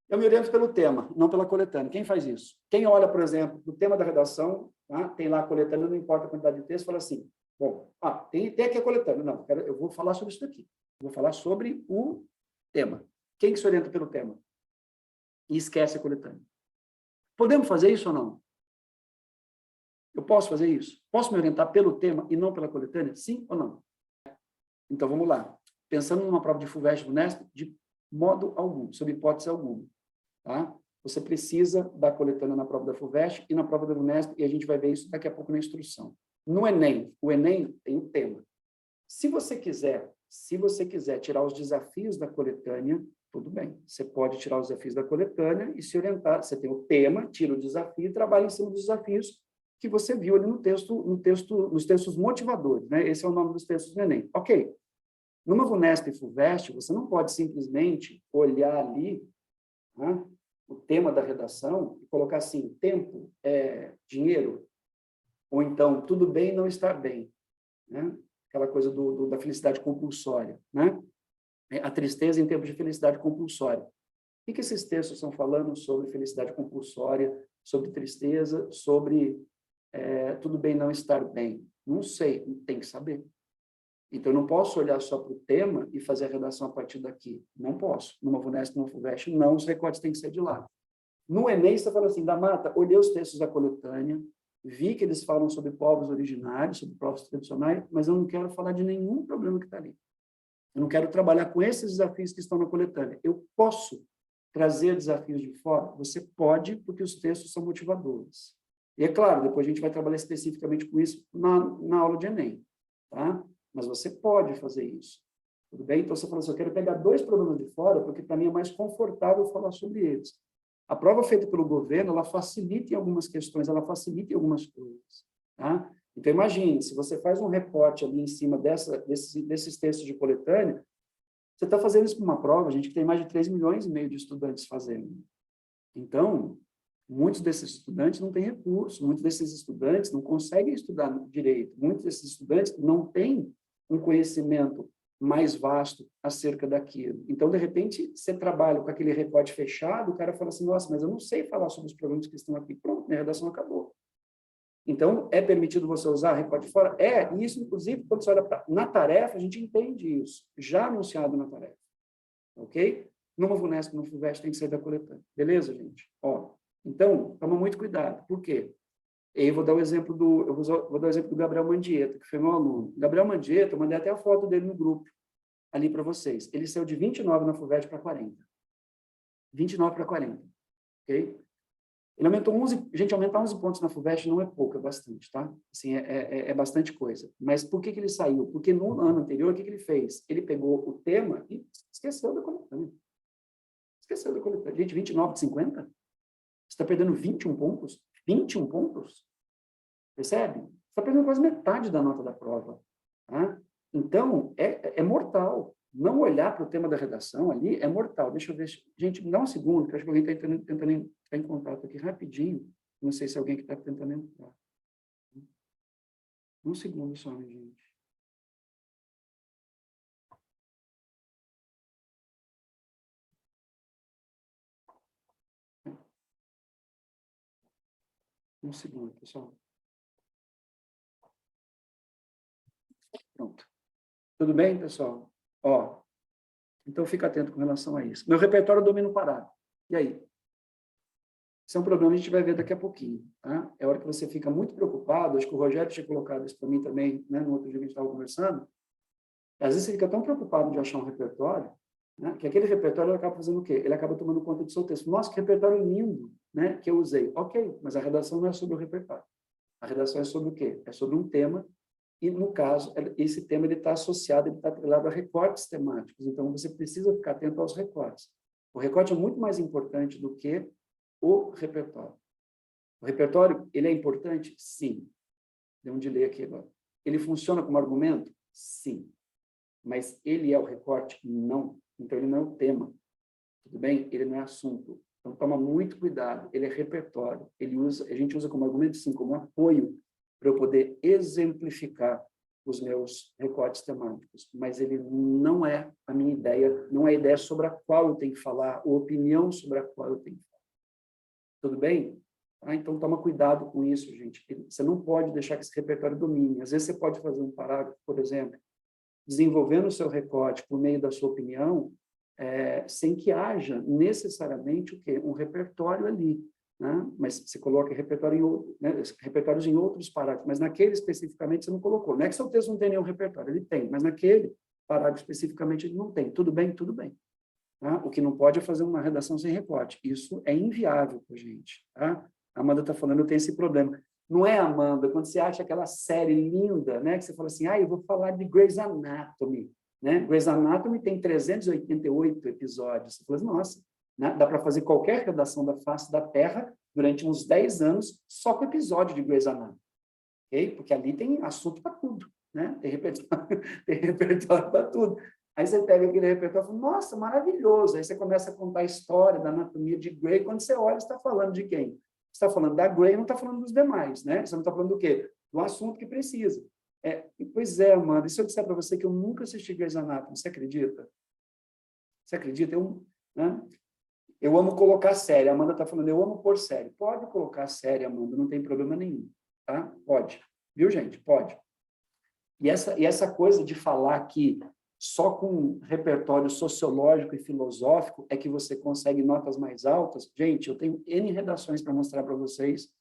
Eu me oriento pelo tema, não pela coletânea. Quem faz isso? Quem olha, por exemplo, o tema da redação, tá? Tem lá a coletânea, não importa a quantidade de texto, fala assim, bom, tem aqui a coletânea. Não, eu vou falar sobre isso daqui. Eu vou falar sobre o tema. Quem que se orienta pelo tema? E esquece a coletânea. Podemos fazer isso ou não? Eu posso fazer isso? Posso me orientar pelo tema e não pela coletânea? Sim ou não? Então, vamos lá. Pensando numa prova de FUVEST, UNESP, de modo algum, sob hipótese alguma. Tá? Você precisa da coletânea na prova da FUVEST e na prova da UNESP, e a gente vai ver isso daqui a pouco na instrução. No Enem, o Enem tem um tema. Se você quiser tirar os desafios da coletânea, tudo bem. Você pode tirar os desafios da coletânea e se orientar. Você tem o tema, tira o desafio e trabalha em cima dos desafios que você viu ali no texto, nos textos motivadores, né? Esse é o nome dos textos do Enem. Ok. Numa VUNESP e FUVEST, você não pode simplesmente olhar ali, né, o tema da redação e colocar assim, tempo, dinheiro, ou então, tudo bem não estar bem, né? Aquela coisa da felicidade compulsória, né? A tristeza em tempos de felicidade compulsória. O que esses textos estão falando sobre felicidade compulsória, sobre tristeza, sobre tudo bem não estar bem? Não sei, tem que saber. Então, eu não posso olhar só para o tema e fazer a redação a partir daqui. Não posso. Numa VUNESP, numa FUVEST, não, os recortes têm que ser de lá. No Enem, você fala assim, da Mata, olhei os textos da coletânea, vi que eles falam sobre povos originários, sobre povos tradicionais, mas eu não quero falar de nenhum problema que está ali. Eu não quero trabalhar com esses desafios que estão na coletânea. Eu posso trazer desafios de fora? Você pode, porque os textos são motivadores. E é claro, depois a gente vai trabalhar especificamente com isso na aula de Enem, tá? Mas você pode fazer isso. Tudo bem? Então, você fala assim, eu quero pegar 2 problemas de fora, porque para mim é mais confortável falar sobre eles. A prova feita pelo governo, ela facilita em algumas questões, ela facilita em algumas coisas, tá? Então, imagine, se você faz um recorte ali em cima desses textos de coletânea, você está fazendo isso para uma prova, gente, que tem mais de 3,5 milhões de estudantes fazendo. Então, muitos desses estudantes não têm recurso, muitos desses estudantes não conseguem estudar direito, muitos desses estudantes não têm um conhecimento mais vasto acerca daquilo. Então, de repente, você trabalha com aquele recorte fechado, o cara fala assim, nossa, mas eu não sei falar sobre os problemas que estão aqui. Pronto, minha redação acabou. Então, é permitido você usar recorte fora? E isso, inclusive, quando você olha na tarefa, a gente entende isso, já anunciado na tarefa. Ok? Numa VUNESP, numa FUVEST, tem que sair da coletânea. Beleza, gente? Ó, então, toma muito cuidado. Por quê? Eu vou dar o exemplo do Gabriel Mandieta, que foi meu aluno. Gabriel Mandieta, eu mandei até a foto dele no grupo, ali para vocês. Ele saiu de 29 na FUVEST para 40. 29 para 40. Ok? Ele aumentou 11... Gente, aumentar 11 pontos na FUVEST não é pouco, é bastante, tá? Assim, é bastante coisa. Mas por que ele saiu? Porque no ano anterior, o que ele fez? Ele pegou o tema e esqueceu da coletânea. Esqueceu da coletânea. Gente, 29 de 50? Você está perdendo 21 pontos? 21 pontos? Percebe? Você está perdendo quase metade da nota da prova. Tá? Então, é mortal. Não olhar para o tema da redação ali é mortal. Deixa eu ver. Gente, me dá um segundo, que eu acho que alguém está tentando entrar em contato aqui rapidinho. Não sei se é alguém que está tentando entrar. Um segundo só, minha gente. Um segundo, pessoal. Pronto. Tudo bem, pessoal? Ó, então fica atento com relação a isso. Meu repertório eu domino parado. E aí? Isso é um problema que a gente vai ver daqui a pouquinho. Tá? É hora que você fica muito preocupado, acho que o Rogério tinha colocado isso para mim também, né, no outro dia que a gente estava conversando, às vezes você fica tão preocupado de achar um repertório, né, que aquele repertório ele acaba fazendo o quê? Ele acaba tomando conta do seu texto. Nossa, que repertório lindo, né, que eu usei. Ok, mas a redação não é sobre o repertório. A redação é sobre o quê? É sobre um tema, e, no caso, esse tema está associado, ele está atrelado a recortes temáticos. Então, você precisa ficar atento aos recortes. O recorte é muito mais importante do que o repertório. O repertório, ele é importante? Sim. Deu um delay aqui agora. Ele funciona como argumento? Sim. Mas ele é o recorte? Não. Então, ele não é o tema. Tudo bem? Ele não é assunto. Então, toma muito cuidado. Ele é repertório. A gente usa como argumento, sim, como apoio para eu poder exemplificar os meus recortes temáticos. Mas ele não é a minha ideia, não é a ideia sobre a qual eu tenho que falar, ou opinião sobre a qual eu tenho que falar. Tudo bem? Então, toma cuidado com isso, gente. Você não pode deixar que esse repertório domine. Às vezes, você pode fazer um parágrafo, por exemplo, desenvolvendo o seu recorte por meio da sua opinião, sem que haja necessariamente o quê? Um repertório ali. Né? Mas você coloca repertórios em outros parágrafos, mas naquele especificamente você não colocou. Não é que seu texto não tem nenhum repertório, ele tem, mas naquele parágrafo especificamente ele não tem. Tudo bem? Tudo bem. Tá? O que não pode é fazer uma redação sem recorte. Isso é inviável para a gente. Tá? A Amanda está falando, eu tenho esse problema. Não é, Amanda, quando você acha aquela série linda, né, que você fala assim, eu vou falar de Grey's Anatomy. Né? Grey's Anatomy tem 388 episódios. Você fala, nossa, né? Dá para fazer qualquer redação da face da Terra durante uns 10 anos só com episódio de Grey's Anatomy. Okay? Porque ali tem assunto para tudo. Né? Tem repertório para tudo. Aí você pega aquele repertório e fala, nossa, maravilhoso. Aí você começa a contar a história da anatomia de Grey. Quando você olha, você está falando de quem? Você está falando da Grey, não está falando dos demais, né? Você não está falando do quê? Do assunto que precisa. Pois é, Amanda, e se eu disser para você que eu nunca assisti Grey's Anatomy, você acredita? Você acredita? Eu amo colocar série. A Amanda está falando, eu amo pôr série. Pode colocar série, Amanda, não tem problema nenhum. Tá? Pode. Viu, gente? Pode. E essa coisa de falar que só com repertório sociológico e filosófico é que você consegue notas mais altas. Gente, eu tenho N redações para mostrar para vocês,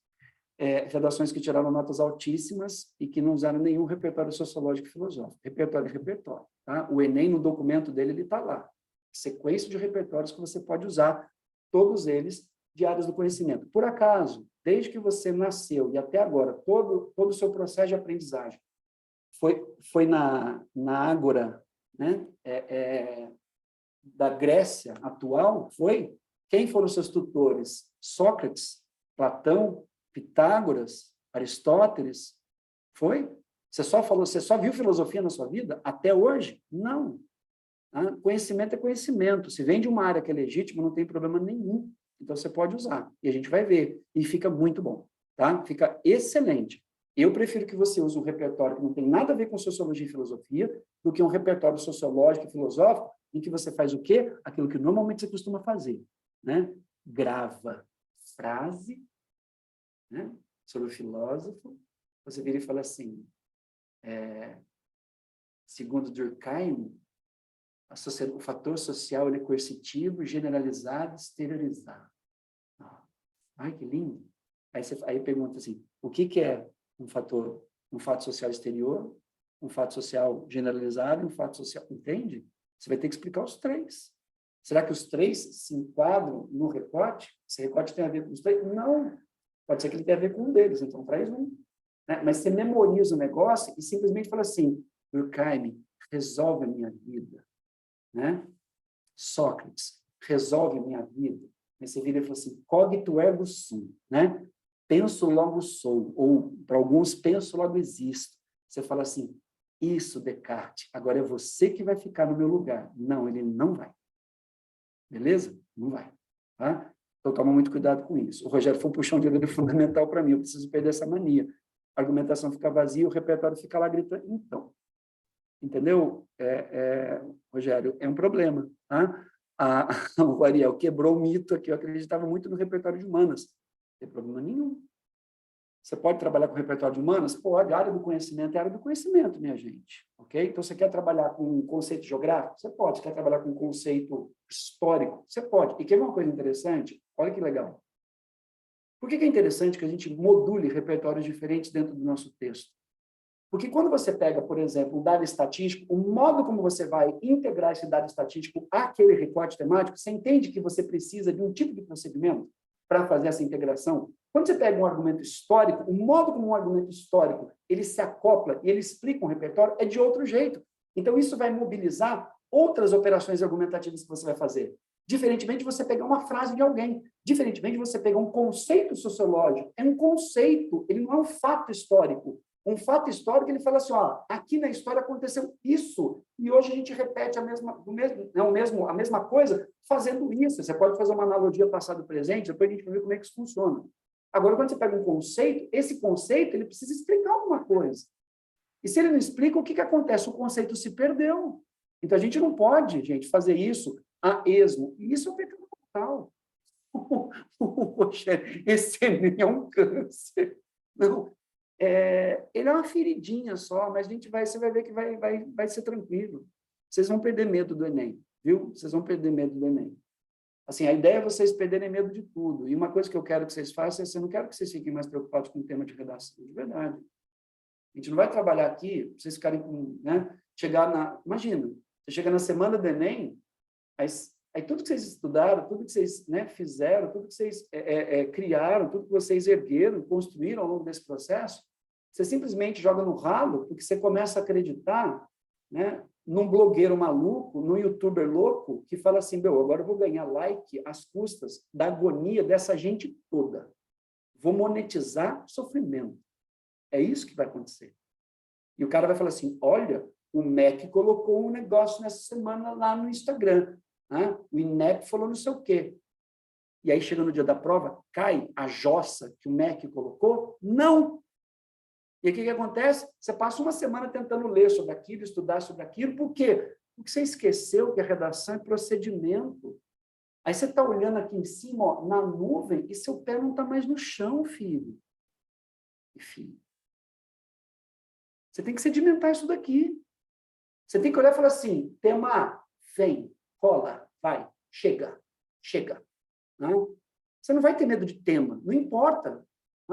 redações que tiraram notas altíssimas e que não usaram nenhum repertório sociológico e filosófico. Repertório é repertório. Tá? O Enem, no documento dele, ele está lá. Sequência de repertórios que você pode usar, todos eles de áreas do conhecimento. Por acaso, desde que você nasceu e até agora, todo o seu processo de aprendizagem foi na Ágora, né? Da Grécia atual, foi? Quem foram os seus tutores? Sócrates, Platão, Pitágoras, Aristóteles? Foi? Você só viu filosofia na sua vida? Até hoje? Não. Conhecimento é conhecimento. Se vem de uma área que é legítima, não tem problema nenhum. Então, você pode usar. E a gente vai ver. E fica muito bom. Tá? Fica excelente. Eu prefiro que você use um repertório que não tem nada a ver com sociologia e filosofia do que um repertório sociológico e filosófico em que você faz o quê? Aquilo que normalmente você costuma fazer. Né? Grava frase, né? Sobre o filósofo. Você vira e fala assim, segundo Durkheim, o fator social ele é coercitivo, generalizado, exteriorizado. Ai, que lindo! Aí pergunta assim, o que é um fato social exterior, um fato social generalizado e um fato social... Entende? Você vai ter que explicar os três. Será que os três se enquadram no recorte? Esse recorte tem a ver com os três? Não. Pode ser que ele tenha a ver com um deles, então traz um. Né? Mas você memoriza o negócio e simplesmente fala assim, Durkheim, resolve a minha vida. Né? Sócrates, resolve a minha vida. Aí você vira e fala assim, cogito ergo sum, né? Penso logo sou, ou para alguns, penso logo existo. Você fala assim, isso, Descartes, agora é você que vai ficar no meu lugar. Não, ele não vai. Beleza? Não vai. Tá? Então, toma muito cuidado com isso. O Rogério foi um puxão de orelha fundamental para mim, eu preciso perder essa mania. A argumentação fica vazia, o repertório fica lá gritando. Então, entendeu, Rogério? É um problema. Tá? O Ariel quebrou o mito aqui, eu acreditava muito no repertório de humanas. Não tem problema nenhum. Você pode trabalhar com repertório de humanas? Pode, a área do conhecimento é a área do conhecimento, minha gente. Ok? Então, você quer trabalhar com um conceito geográfico? Você pode. Você quer trabalhar com um conceito histórico? Você pode. E quer ver uma coisa interessante? Olha que legal. Por que é interessante que a gente module repertórios diferentes dentro do nosso texto? Porque quando você pega, por exemplo, um dado estatístico, o modo como você vai integrar esse dado estatístico àquele recorte temático, você entende que você precisa de um tipo de procedimento para fazer essa integração? Quando você pega um argumento histórico, o modo como um argumento histórico ele se acopla e ele explica um repertório é de outro jeito. Então, isso vai mobilizar outras operações argumentativas que você vai fazer. Diferentemente de você pegar uma frase de alguém, diferentemente de você pegar um conceito sociológico. É um conceito, ele não é um fato histórico. Um fato histórico, ele fala assim, ó, aqui na história aconteceu isso, e hoje a gente repete a mesma coisa fazendo isso. Você pode fazer uma analogia passado-presente, depois a gente vai ver como é que isso funciona. Agora, quando você pega um conceito, esse conceito ele precisa explicar alguma coisa. E se ele não explica, o que acontece? O conceito se perdeu. Então, a gente não pode, gente, fazer isso a esmo. E isso é um pecado mortal. Poxa, esse Enem é um câncer. Não, ele é uma feridinha só, mas você vai ver que vai ser tranquilo. Vocês vão perder medo do Enem, viu? Vocês vão perder medo do Enem. Assim, a ideia é vocês perderem medo de tudo. E uma coisa que eu quero que vocês façam é, eu não quero que vocês fiquem mais preocupados com o tema de redação, de verdade. A gente não vai trabalhar aqui, para vocês ficarem com, né? Imagina, você chega na semana do Enem, aí tudo que vocês estudaram, tudo que vocês, né, fizeram, tudo que vocês criaram, tudo que vocês ergueram, construíram ao longo desse processo, você simplesmente joga no ralo, porque você começa a acreditar, né, num blogueiro maluco, num youtuber louco, que fala assim, meu, agora eu vou ganhar like às custas da agonia dessa gente toda. Vou monetizar sofrimento. É isso que vai acontecer. E o cara vai falar assim, olha, o MEC colocou um negócio nessa semana lá no Instagram. Né? O INEP falou não sei o quê. E aí, chega no dia da prova, cai a jossa que o MEC colocou? Não! E aí, o que acontece? Você passa uma semana tentando ler sobre aquilo, estudar sobre aquilo. Por quê? Porque você esqueceu que a redação é procedimento. Aí você está olhando aqui em cima, ó, na nuvem, e seu pé não está mais no chão, filho. E filho. Você tem que sedimentar isso daqui. Você tem que olhar e falar assim, tema A, vem, rola, vai, chega. Não? Você não vai ter medo de tema, não importa.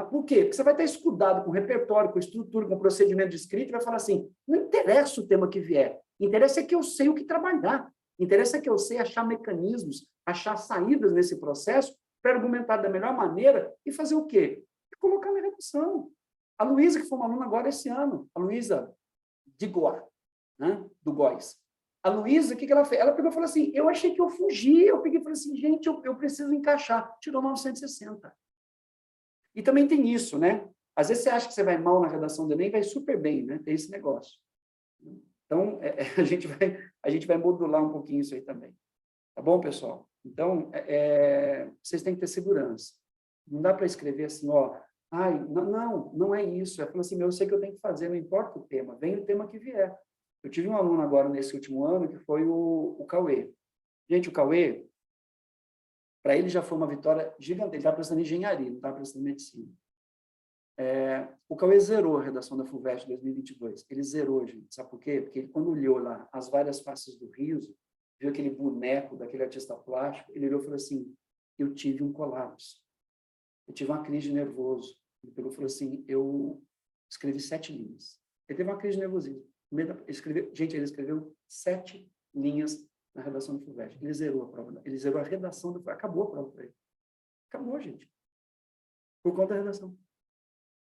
Por quê? Porque você vai estar escudado com repertório, com estrutura, com procedimento de escrita, e vai falar assim, não interessa o tema que vier, interessa é que eu sei o que trabalhar, interessa é que eu sei achar mecanismos, achar saídas nesse processo para argumentar da melhor maneira e fazer o quê? E colocar na redação. A Luísa, que foi uma aluna agora esse ano, a Luísa de Goa, né? Do Góis. A Luísa, o que ela fez? Ela pegou e falou assim, eu achei que eu fugi, eu peguei e falei assim, gente, eu preciso encaixar. Tirou 960. E também tem isso, né? Às vezes você acha que você vai mal na redação do Enem, vai super bem, né? Tem esse negócio. Então, a gente vai modular um pouquinho isso aí também. Tá bom, pessoal? Então, vocês têm que ter segurança. Não dá para escrever assim, ó, ai, não é isso. É falar assim, eu sei que eu tenho que fazer, não importa o tema, vem o tema que vier. Eu tive um aluno agora nesse último ano, que foi o Cauê. Gente, o Cauê, para ele já foi uma vitória gigante. Ele estava prestando engenharia, não estava prestando medicina. O Cauê zerou a redação da FUVEST 2022. Ele zerou, gente. Sabe por quê? Porque ele, quando olhou lá as várias faces do riso, viu aquele boneco daquele artista plástico, ele olhou e falou assim, eu tive um colapso. Eu tive uma crise de nervoso. Ele pegou e falou assim, eu escrevi 7 linhas. Ele teve uma crise de nervosismo. Ele escreveu 7 linhas na redação do FUVEST. Ele zerou a prova. Ele zerou a redação do FUVEST. Acabou a prova para ele. Acabou, gente. Por conta da redação.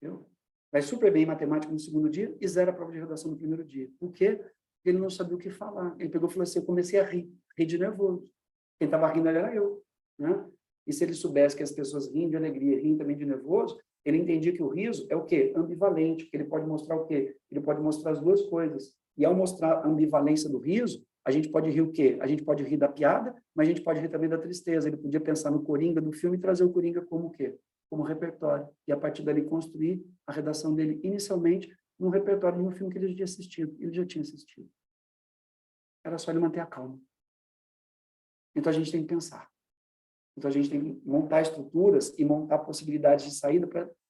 Entendeu? Vai super bem em matemática no segundo dia e zera a prova de redação no primeiro dia. Por quê? Porque ele não sabia o que falar. Ele pegou e falou assim, eu comecei a rir de nervoso. Quem estava rindo ali era eu. Né? E se ele soubesse que as pessoas riem de alegria, riem também de nervoso, ele entendia que o riso é o quê? Ambivalente, porque ele pode mostrar o quê? Ele pode mostrar as duas coisas. E ao mostrar a ambivalência do riso, a gente pode rir o quê? A gente pode rir da piada, mas a gente pode rir também da tristeza. Ele podia pensar no Coringa do filme e trazer o Coringa como o quê? Como repertório. E a partir dali construir a redação dele inicialmente num repertório de um filme que ele já tinha assistido. Ele já tinha assistido. Era só ele manter a calma. Então a gente tem que pensar. Então, a gente tem que montar estruturas e montar possibilidades de saída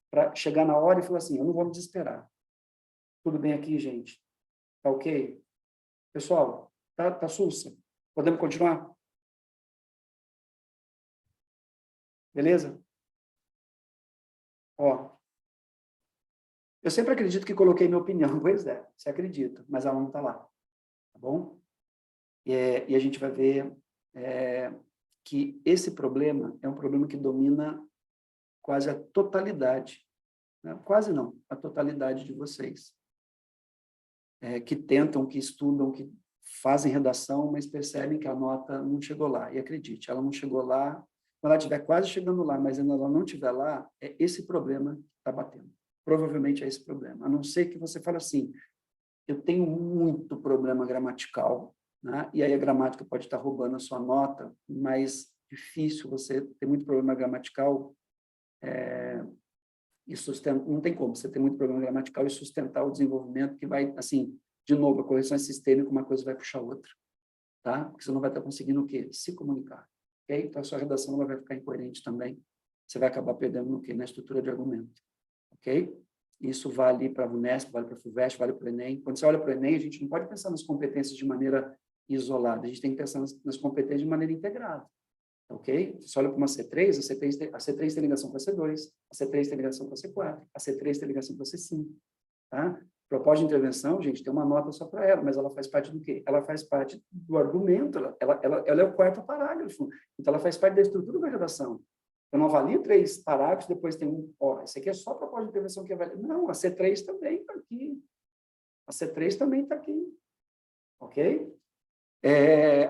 para chegar na hora e falar assim, eu não vou me desesperar. Tudo bem aqui, gente? Tá ok? Pessoal, tá sussa? Podemos continuar? Beleza? Ó, eu sempre acredito que coloquei minha opinião. Pois é, você acredita, mas ela não está lá. Tá bom? E a gente vai ver que esse problema é um problema que domina quase a totalidade, né? Quase não, a totalidade de vocês, que tentam, que estudam, que fazem redação, mas percebem que a nota não chegou lá. E acredite, ela não chegou lá. Quando ela estiver quase chegando lá, mas ainda ela não estiver lá, é esse problema que está batendo. Provavelmente é esse problema. A não ser que você fale assim, eu tenho muito problema gramatical, né? E aí a gramática pode estar roubando a sua nota, mas difícil você ter muito problema gramatical e sustentar, não tem como você ter muito problema gramatical e sustentar o desenvolvimento que vai, assim, de novo, a correção é sistêmica, uma coisa vai puxar a outra, tá? Porque você não vai estar conseguindo o quê? Se comunicar, ok? Então a sua redação ela vai ficar incoerente também, você vai acabar perdendo no quê? Na estrutura de argumento, ok? Isso vale para a VUNESP, vale para a FUVEST, vale para o Enem. Quando você olha para o Enem, a gente não pode pensar nas competências de maneira isolada, a gente tem que pensar nas competências de maneira integrada, ok? Você olha para uma C3, a C3 tem ligação com a C2, a C3 tem ligação com a C4, a C3 tem ligação com a C5, tá? Proposta de intervenção, gente, tem uma nota só para ela, mas ela faz parte do quê? Ela faz parte do argumento, ela é o quarto parágrafo, então ela faz parte da estrutura da redação. Eu não avalio 3 parágrafos, depois tem um, ó, esse aqui é só proposta de intervenção que avalia. Não, a C3 também está aqui. A C3 também está aqui. Ok?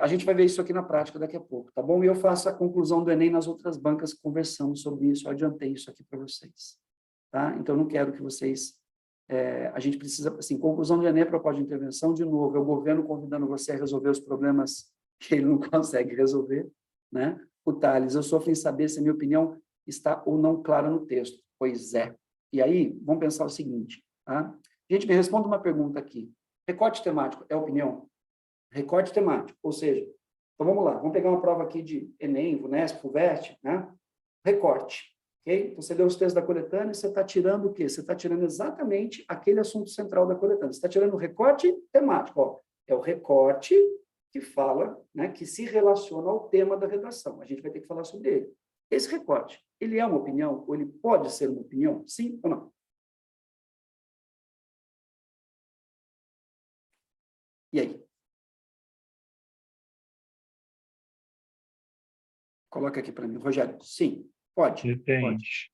A gente vai ver isso aqui na prática daqui a pouco, tá bom? E eu faço a conclusão do Enem nas outras bancas, conversamos sobre isso, eu adiantei isso aqui para vocês. Tá? Então, eu não quero que vocês... a gente precisa, assim, conclusão do Enem, proposta de intervenção, de novo, é o governo convidando você a resolver os problemas que ele não consegue resolver, né? O Thales, eu sofro em saber se a minha opinião está ou não clara no texto. Pois é. E aí, vamos pensar o seguinte, tá? Gente, me responda uma pergunta aqui. Recorte temático é opinião? Recorte temático, ou seja, então vamos lá, vamos pegar uma prova aqui de Enem, VUNESP, FUVEST, né? Recorte, ok? Então, você deu os textos da coletânea e você está tirando o quê? Você está tirando exatamente aquele assunto central da coletânea. Você está tirando o recorte temático, ó. É o recorte que fala, né, que se relaciona ao tema da redação. A gente vai ter que falar sobre ele. Esse recorte, ele é uma opinião ou ele pode ser uma opinião? Sim ou não? E aí? Coloca aqui para mim. Rogério, sim, pode. Depende.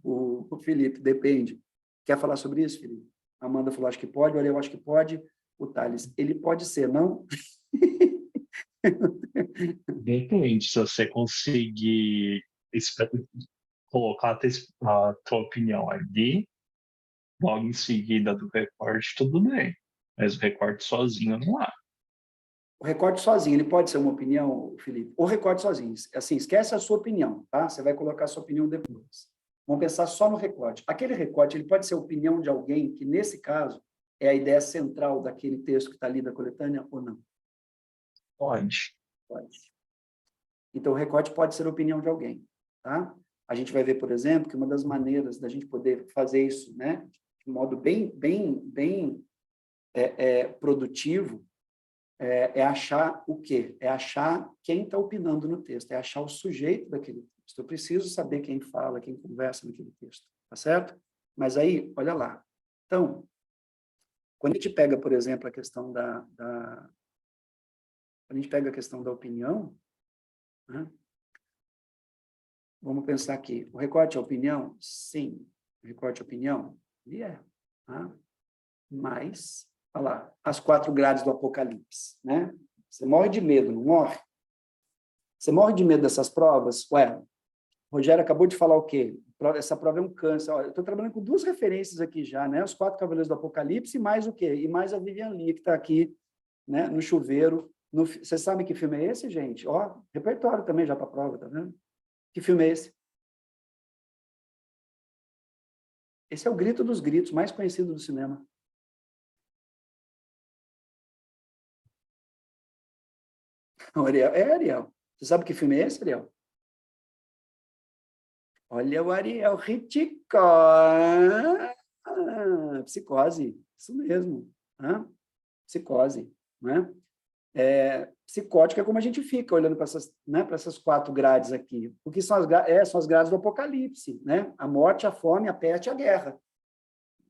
O Felipe, depende. Quer falar sobre isso, Felipe? A Amanda falou, acho que pode. Olha, eu acho que pode. O Thales, ele pode ser, não? Depende. Se você conseguir colocar a tua opinião ali, logo em seguida do recorte, tudo bem. Mas o recorte sozinho não há. O recorte sozinho, ele pode ser uma opinião, Felipe? O recorte sozinho, assim, esquece a sua opinião, tá? Você vai colocar a sua opinião depois. Vamos pensar só no recorte. Aquele recorte, ele pode ser a opinião de alguém que, nesse caso, é a ideia central daquele texto que está ali da coletânea ou não? Pode. Pode. Então, o recorte pode ser a opinião de alguém, tá? A gente vai ver, por exemplo, que uma das maneiras da gente poder fazer isso, né, de modo bem produtivo, é achar o quê? É achar quem está opinando no texto, é achar o sujeito daquele texto. Eu preciso saber quem fala, quem conversa naquele texto, tá certo? Mas aí, olha lá. Então, quando a gente pega, por exemplo, a questão quando a gente pega a questão da opinião, né? Vamos pensar aqui. O recorte é opinião? Sim. O recorte é opinião? Ele é. Tá? Mas, olha lá, as 4 grades do Apocalipse, né? Você morre de medo, não morre? Você morre de medo dessas provas? Ué, o Rogério acabou de falar o quê? Essa prova é um câncer. Olha, eu estou trabalhando com 2 referências aqui já, né? Os 4 Cavaleiros do Apocalipse e mais o quê? E mais a Vivian Lee, que está aqui, né? No chuveiro. Você sabe que filme é esse, gente? Ó, repertório também já para a prova, tá vendo? Que filme é esse? Esse é o Grito dos Gritos, mais conhecido do cinema. O Ariel. É, Ariel. Você sabe que filme é esse, Ariel? Olha o Ariel Hitchcock. Psicose. Isso mesmo. Psicose. Né? psicótica é como a gente fica olhando para essas, né, para essas 4 grades aqui. O que são são as grades do Apocalipse, né? A morte, a fome, a peste e a guerra.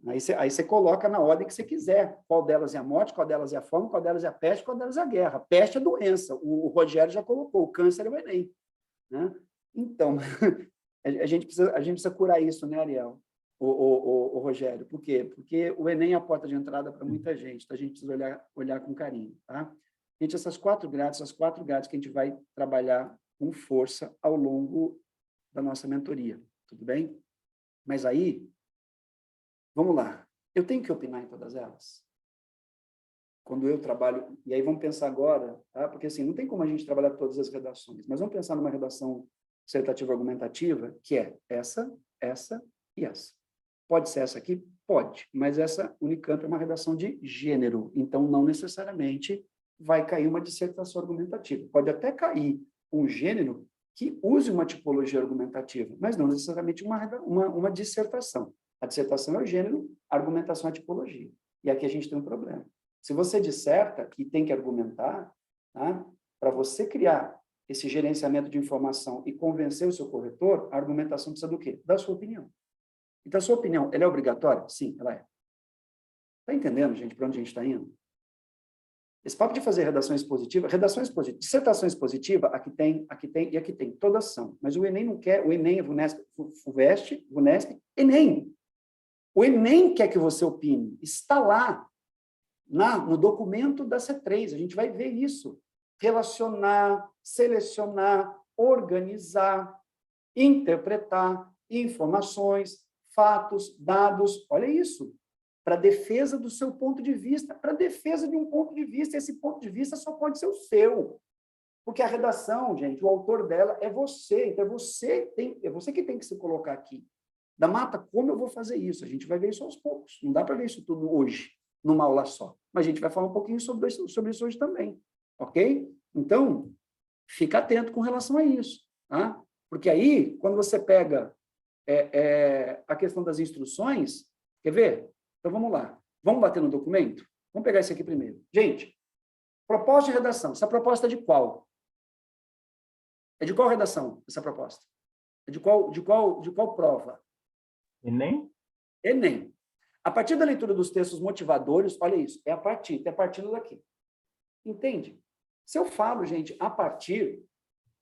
Aí você coloca na ordem que você quiser. Qual delas é a morte, qual delas é a fome, qual delas é a peste, qual delas é a guerra. A peste é doença. O Rogério já colocou. O câncer é o Enem. Né? Então, a gente precisa curar isso, né, Ariel? O Rogério. Por quê? Porque o Enem é a porta de entrada para muita gente. Então, a gente precisa olhar com carinho. Tá? Gente, essas 4 grades que a gente vai trabalhar com força ao longo da nossa mentoria. Tudo bem? Mas aí, vamos lá. Eu tenho que opinar em todas elas? Quando eu trabalho... E aí vamos pensar agora, tá? Porque assim, não tem como a gente trabalhar todas as redações, mas vamos pensar numa redação dissertativa argumentativa, que é essa e essa. Pode ser essa aqui? Pode. Mas essa Unicamp é uma redação de gênero, então não necessariamente vai cair uma dissertação argumentativa. Pode até cair um gênero que use uma tipologia argumentativa, mas não necessariamente uma dissertação. A dissertação é o gênero, a argumentação é a tipologia. E aqui a gente tem um problema. Se você disserta e tem que argumentar, tá? Para você criar esse gerenciamento de informação e convencer o seu corretor, a argumentação precisa do quê? Da sua opinião. Então, a sua opinião, ela é obrigatória? Sim, ela é. Está entendendo, gente, para onde a gente está indo? Esse papo de fazer redação expositiva, dissertação expositiva, aqui tem e aqui tem, todas são. Mas o Enem não quer, o Enem, FUVEST, VUNESP, Enem. O Enem quer que você opine. Está lá, no documento da C3, a gente vai ver isso. Relacionar, selecionar, organizar, interpretar informações, fatos, dados, olha isso. Para defesa do seu ponto de vista, para defesa de um ponto de vista, esse ponto de vista só pode ser o seu. Porque a redação, gente, o autor dela é você, então é você que tem que se colocar aqui. Da Mata, como eu vou fazer isso? A gente vai ver isso aos poucos, não dá para ver isso tudo hoje, numa aula só. Mas a gente vai falar um pouquinho sobre isso hoje também, ok? Então, fica atento com relação a isso, tá? Porque aí, quando você pega a questão das instruções, quer ver? Então, vamos lá. Vamos bater no documento? Vamos pegar esse aqui primeiro. Gente, proposta de redação. Essa proposta é de qual? É de qual redação, essa proposta? É de qual prova? Enem? Enem. A partir da leitura dos textos motivadores, olha isso, é partindo daqui. Entende? Se eu falo, gente, a partir,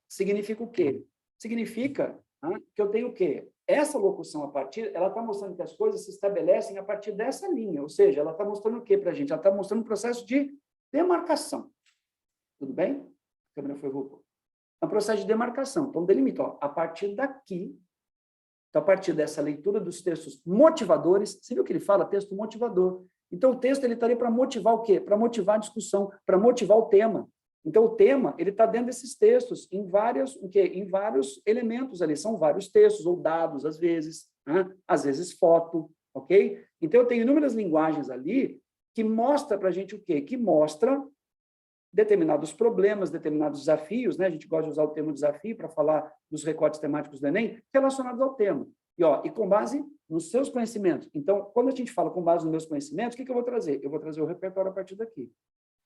significa o quê? Significa que eu tenho o quê? Essa locução a partir, ela está mostrando que as coisas se estabelecem a partir dessa linha, ou seja, ela está mostrando o quê para a gente? Ela está mostrando um processo de demarcação. Tudo bem? A câmera foi voltou. É um processo de demarcação. Então, delimita, ó, a partir daqui, então, a partir dessa leitura dos textos motivadores, você viu que ele fala texto motivador. Então, o texto ele estaria para motivar o quê? Para motivar a discussão, para motivar o tema. Então, o tema, ele está dentro desses textos, em vários elementos ali, são vários textos, ou dados, às vezes foto, ok? Então, eu tenho inúmeras linguagens ali que mostra para a gente o quê? Que mostra determinados problemas, determinados desafios, né? A gente gosta de usar o termo desafio para falar dos recortes temáticos do Enem, relacionados ao tema. E com base nos seus conhecimentos. Então, quando a gente fala com base nos meus conhecimentos, o que eu vou trazer? Eu vou trazer o repertório a partir daqui.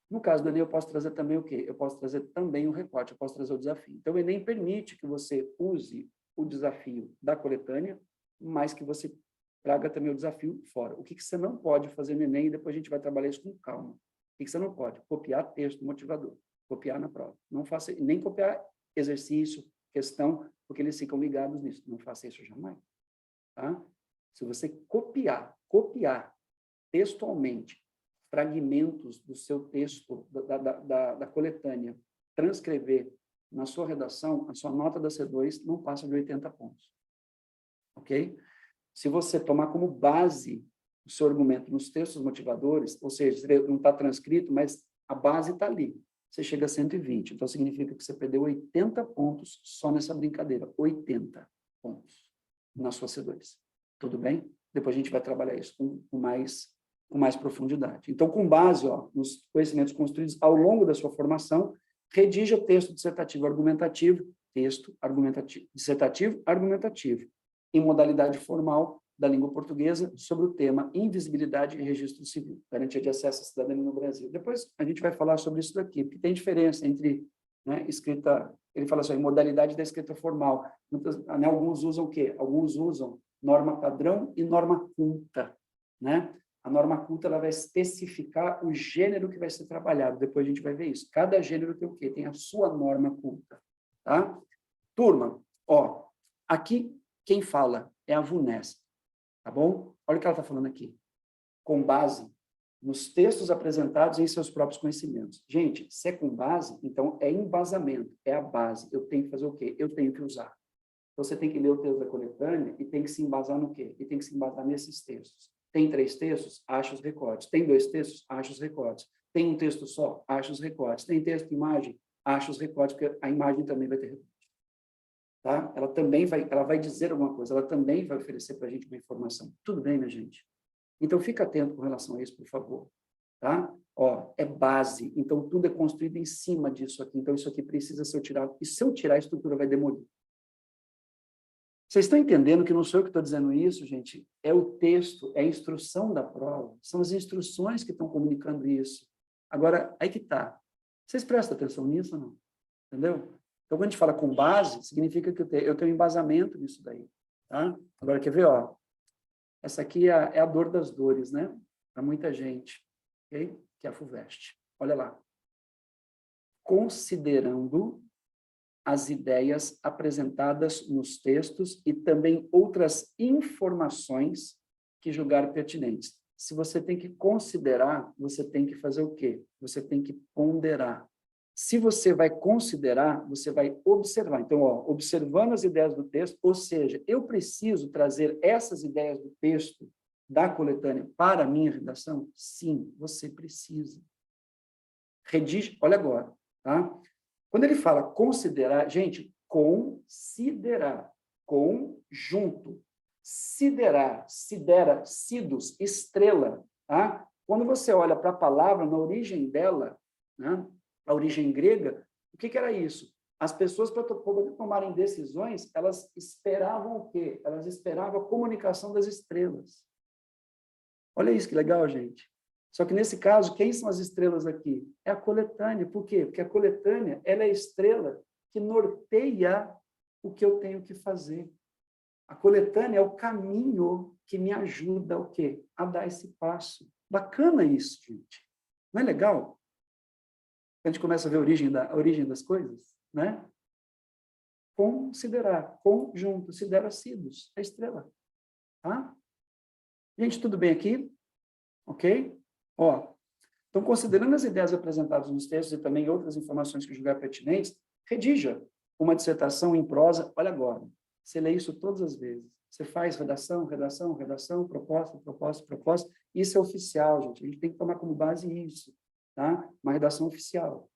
No caso do Enem, eu posso trazer também o quê? Eu posso trazer também o recorte, eu posso trazer o desafio. Então, o Enem permite que você use o desafio da coletânea, mas que você traga também o desafio fora. O que você não pode fazer no Enem, e depois a gente vai trabalhar isso com calma. O que você não pode? Copiar texto motivador, copiar na prova. Não faça, nem copiar exercício, questão, porque eles ficam ligados nisso. Não faça isso jamais. Tá? Se você copiar textualmente fragmentos do seu texto, da coletânea, transcrever na sua redação, a sua nota da C2 não passa de 80 pontos. Ok? Se você tomar como base o seu argumento nos textos motivadores, ou seja, não está transcrito, mas a base está ali, você chega a 120. Então, significa que você perdeu 80 pontos só nessa brincadeira. 80 pontos na sua C2. Tudo bem? Depois a gente vai trabalhar isso com mais profundidade. Então, com base nos conhecimentos construídos ao longo da sua formação, redija o texto dissertativo argumentativo, dissertativo argumentativo, em modalidade formal, da língua portuguesa sobre o tema invisibilidade e registro civil, garantia de acesso à cidadania no Brasil. Depois a gente vai falar sobre isso daqui, porque tem diferença entre, né, escrita, ele fala assim, modalidade da escrita formal. Muitas, né, alguns usam o quê? Alguns usam norma padrão e norma culta, né? A norma culta, ela vai especificar o gênero que vai ser trabalhado, depois a gente vai ver isso. Cada gênero tem o quê? Tem a sua norma culta, tá? Turma, ó, aqui quem fala é a VUNESP, tá bom? Olha o que ela está falando aqui. Com base nos textos apresentados em seus próprios conhecimentos. Gente, se é com base, então é embasamento, é a base. Eu tenho que fazer o quê? Eu tenho que usar. Então, você tem que ler o texto da coletânea e tem que se embasar no quê? E tem que se embasar nesses textos. Tem 3 textos? Acha os recortes. Tem 2 textos? Acha os recortes. Tem um texto só? Acha os recortes. Tem texto e imagem? Acha os recortes, porque a imagem também vai ter recorte. Tá? Ela vai dizer alguma coisa, ela também vai oferecer para a gente uma informação. Tudo bem, minha gente? Então, fica atento com relação a isso, por favor. Tá? Ó, é base, então tudo é construído em cima disso aqui. Então, isso aqui precisa ser tirado. E se eu tirar, a estrutura vai demolir. Vocês estão entendendo que não sou eu que estou dizendo isso, gente? É o texto, é a instrução da prova. São as instruções que estão comunicando isso. Agora, aí que está. Vocês prestam atenção nisso ou não? Entendeu? Então, quando a gente fala com base, significa que eu tenho embasamento nisso daí. Tá? Agora, quer ver? Ó, essa aqui é a dor das dores, né? Para muita gente. Okay? Que é a FUVEST. Olha lá. Considerando as ideias apresentadas nos textos e também outras informações que julgar pertinentes. Se você tem que considerar, você tem que fazer o quê? Você tem que ponderar. Se você vai considerar, você vai observar. Então, ó, observando as ideias do texto, ou seja, eu preciso trazer essas ideias do texto da coletânea para a minha redação? Sim, você precisa. Redige, olha agora, tá? Quando ele fala considerar, gente, considerar, conjunto, siderar, sidera, sidos, estrela, tá? Quando você olha para a palavra, na origem dela, né, a origem grega, o que era isso? As pessoas, para poder tomarem decisões, elas esperavam o quê? Elas esperavam a comunicação das estrelas. Olha isso que legal, gente. Só que, nesse caso, quem são as estrelas aqui? É a coletânea. Por quê? Porque a coletânea, ela é a estrela que norteia o que eu tenho que fazer. A coletânea é o caminho que me ajuda o quê? A dar esse passo. Bacana isso, gente. Não é legal? A gente começa a ver a origem das coisas, né? Considerar, conjunto, sidera sidos, a estrela. Tá? Gente, tudo bem aqui? Ok? Ó, então, considerando as ideias apresentadas nos textos e também outras informações que julgar pertinentes, redija uma dissertação em prosa. Olha agora, você lê isso todas as vezes. Você faz redação, redação, redação, proposta, proposta, proposta. Isso é oficial, gente. A gente tem que tomar como base isso, tá? Uma redação oficial,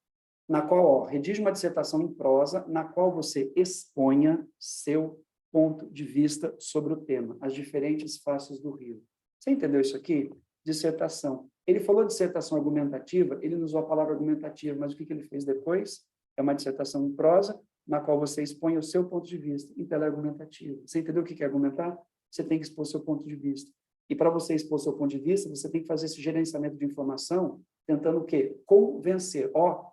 na qual, ó, redige uma dissertação em prosa, na qual você exponha seu ponto de vista sobre o tema, as diferentes faces do rio. Você entendeu isso aqui? Dissertação. Ele falou dissertação argumentativa, ele não usou a palavra argumentativa, mas o que ele fez depois? É uma dissertação em prosa, na qual você expõe o seu ponto de vista. Então, ela é argumentativa. Você entendeu o que é argumentar? Você tem que expor seu ponto de vista. E para você expor seu ponto de vista, você tem que fazer esse gerenciamento de informação, tentando o quê? Convencer. Ó,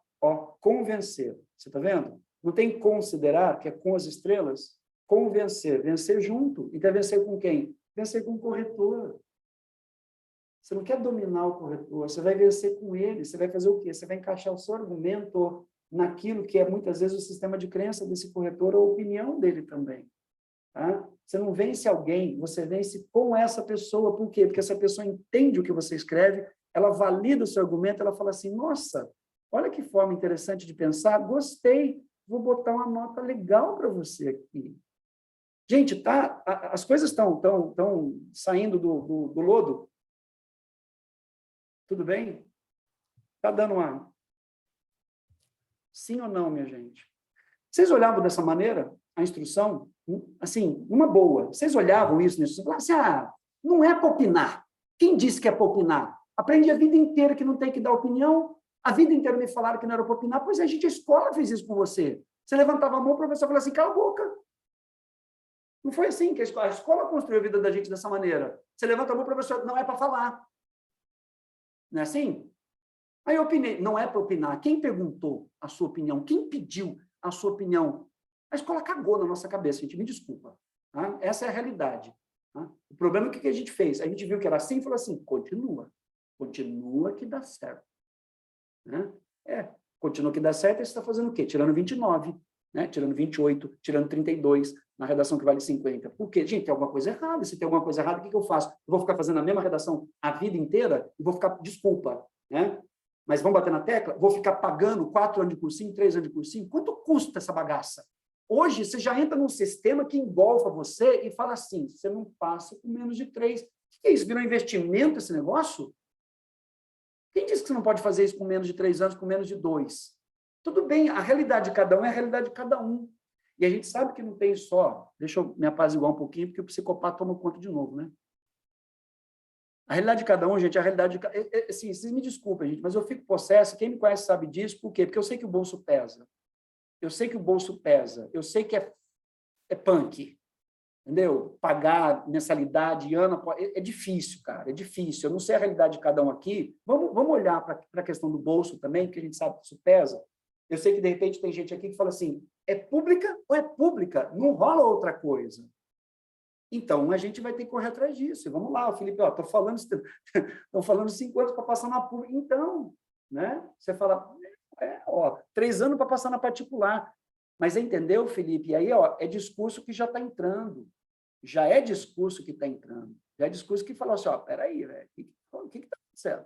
convencer. Você está vendo? Não tem considerar, que é com as estrelas? Convencer. Vencer junto. Então, vencer com quem? Vencer com o corretor. Você não quer dominar o corretor, você vai vencer com ele, você vai fazer o quê? Você vai encaixar o seu argumento naquilo que é, muitas vezes, o sistema de crença desse corretor, ou a opinião dele também. Tá? Você não vence alguém, você vence com essa pessoa. Por quê? Porque essa pessoa entende o que você escreve, ela valida o seu argumento, ela fala assim, nossa, olha que forma interessante de pensar, gostei, vou botar uma nota legal para você aqui. Gente, tá? As coisas estão saindo do lodo. Tudo bem? Está dando uma... Sim ou não, minha gente? Vocês olhavam dessa maneira a instrução? Assim, uma boa. Vocês olhavam isso na instrução? Falavam assim, não é para opinar. Quem disse que é para opinar? Aprendi a vida inteira que não tem que dar opinião. A vida inteira me falaram que não era para opinar. Pois é, a escola fez isso com você. Você levantava a mão, o professor falava assim, cala a boca. Não foi assim que a escola construiu a vida da gente dessa maneira. Você levanta a mão, professor, não é para falar. Não é assim? Aí eu opinei. Não é para opinar. Quem perguntou a sua opinião? Quem pediu a sua opinião? A escola cagou na nossa cabeça, gente. Me desculpa. Tá? Essa é a realidade. Tá? O problema é o que a gente fez? A gente viu que era assim e falou assim, continua. Continua que dá certo. Né? Continua que dá certo, aí você está fazendo o quê? Tirando 29, né? Tirando 28, tirando 32, na redação que vale 50. Por quê? Gente, tem alguma coisa errada. Se tem alguma coisa errada, o que eu faço? Eu vou ficar fazendo a mesma redação a vida inteira e vou ficar, desculpa, né? Mas vamos bater na tecla? Vou ficar pagando 4 anos de cursinho, 3 anos de cursinho? Quanto custa essa bagaça? Hoje, você já entra num sistema que engolfa você e fala assim, você não passa com menos de 3. O que é isso? Virou investimento esse negócio? Quem disse que você não pode fazer isso com menos de 3 anos, com menos de 2? Tudo bem, a realidade de cada um é a realidade de cada um. E a gente sabe que não tem só... Deixa eu me apaziguar um pouquinho, porque o psicopata toma conta de novo, né? A realidade de cada um, gente, é a realidade de... Assim, vocês me desculpem, gente, mas eu fico possesso, quem me conhece sabe disso, por quê? Porque eu sei que o bolso pesa. Eu sei que o bolso pesa. Eu sei que é punk. Entendeu? Pagar mensalidade, ano, é difícil, cara, é difícil. Eu não sei a realidade de cada um aqui. Vamos olhar para a questão do bolso também, porque a gente sabe que isso pesa. Eu sei que, de repente, tem gente aqui que fala assim, é pública ou é pública? Não rola outra coisa. Então, a gente vai ter que correr atrás disso. E vamos lá, Felipe, estou falando 5 anos para passar na pública. Então, né? Você fala, 3 anos para passar na particular. Mas entendeu, Felipe? E aí, é discurso que já está entrando. Já é discurso que está entrando. Já é discurso que fala assim, peraí, velho, o que está acontecendo?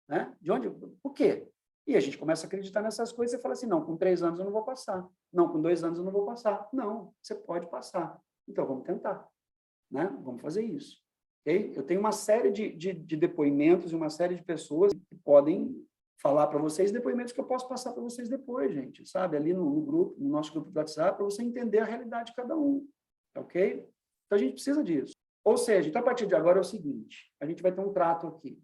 Né? De onde? Por quê? E a gente começa a acreditar nessas coisas e fala assim, não, com 3 anos eu não vou passar. Não, com 2 anos eu não vou passar. Não, você pode passar. Então, vamos tentar. Né? Vamos fazer isso. Okay? Eu tenho uma série de depoimentos e uma série de pessoas que podem falar para vocês depoimentos que eu posso passar para vocês depois, gente, sabe? Ali no grupo, no nosso grupo do WhatsApp, para você entender a realidade de cada um. Ok? Então, a gente precisa disso. Ou seja, então, a partir de agora é o seguinte, a gente vai ter um trato aqui.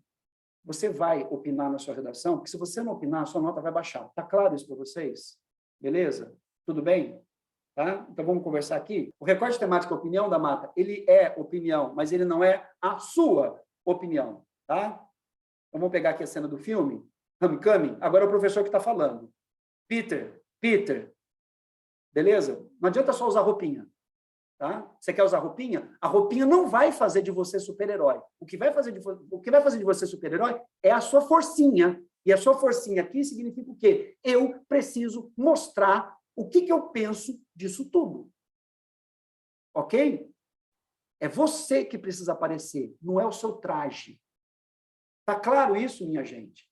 Você vai opinar na sua redação, porque se você não opinar, a sua nota vai baixar. Está claro isso para vocês? Beleza? Tudo bem? Tá? Então, vamos conversar aqui. O recorte temático opinião da Mata, ele é opinião, mas ele não é a sua opinião. Tá? Então, vamos pegar aqui a cena do filme. Homecoming, agora é o professor que está falando. Peter, beleza? Não adianta só usar roupinha. Tá? Você quer usar roupinha? A roupinha não vai fazer de você super-herói. O que vai fazer de você super-herói é a sua forcinha. E a sua forcinha aqui significa o quê? Eu preciso mostrar o que eu penso disso tudo. Ok? É você que precisa aparecer, não é o seu traje. Tá claro isso, minha gente?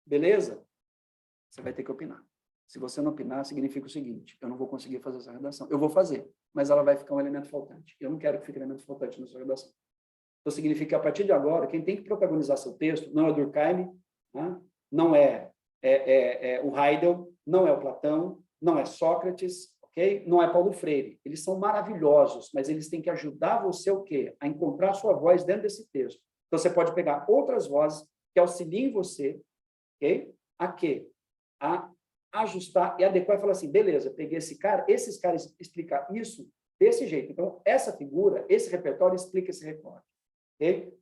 Beleza? Você vai ter que opinar. Se você não opinar, significa o seguinte, eu não vou conseguir fazer essa redação. Eu vou fazer, mas ela vai ficar um elemento faltante. Eu não quero que fique elemento faltante na sua redação. Então, significa que, a partir de agora, quem tem que protagonizar seu texto não é o Durkheim, né? Não é o Heidel, não é o Platão, não é Sócrates, ok? Não é Paulo Freire. Eles são maravilhosos, mas eles têm que ajudar você o quê? A encontrar a sua voz dentro desse texto. Então, você pode pegar outras vozes que auxiliem você, ok? A quê? A ajustar e adequar e falar assim, beleza, peguei esses caras explicam isso desse jeito. Então, essa figura, esse repertório explica esse recorte. Okay?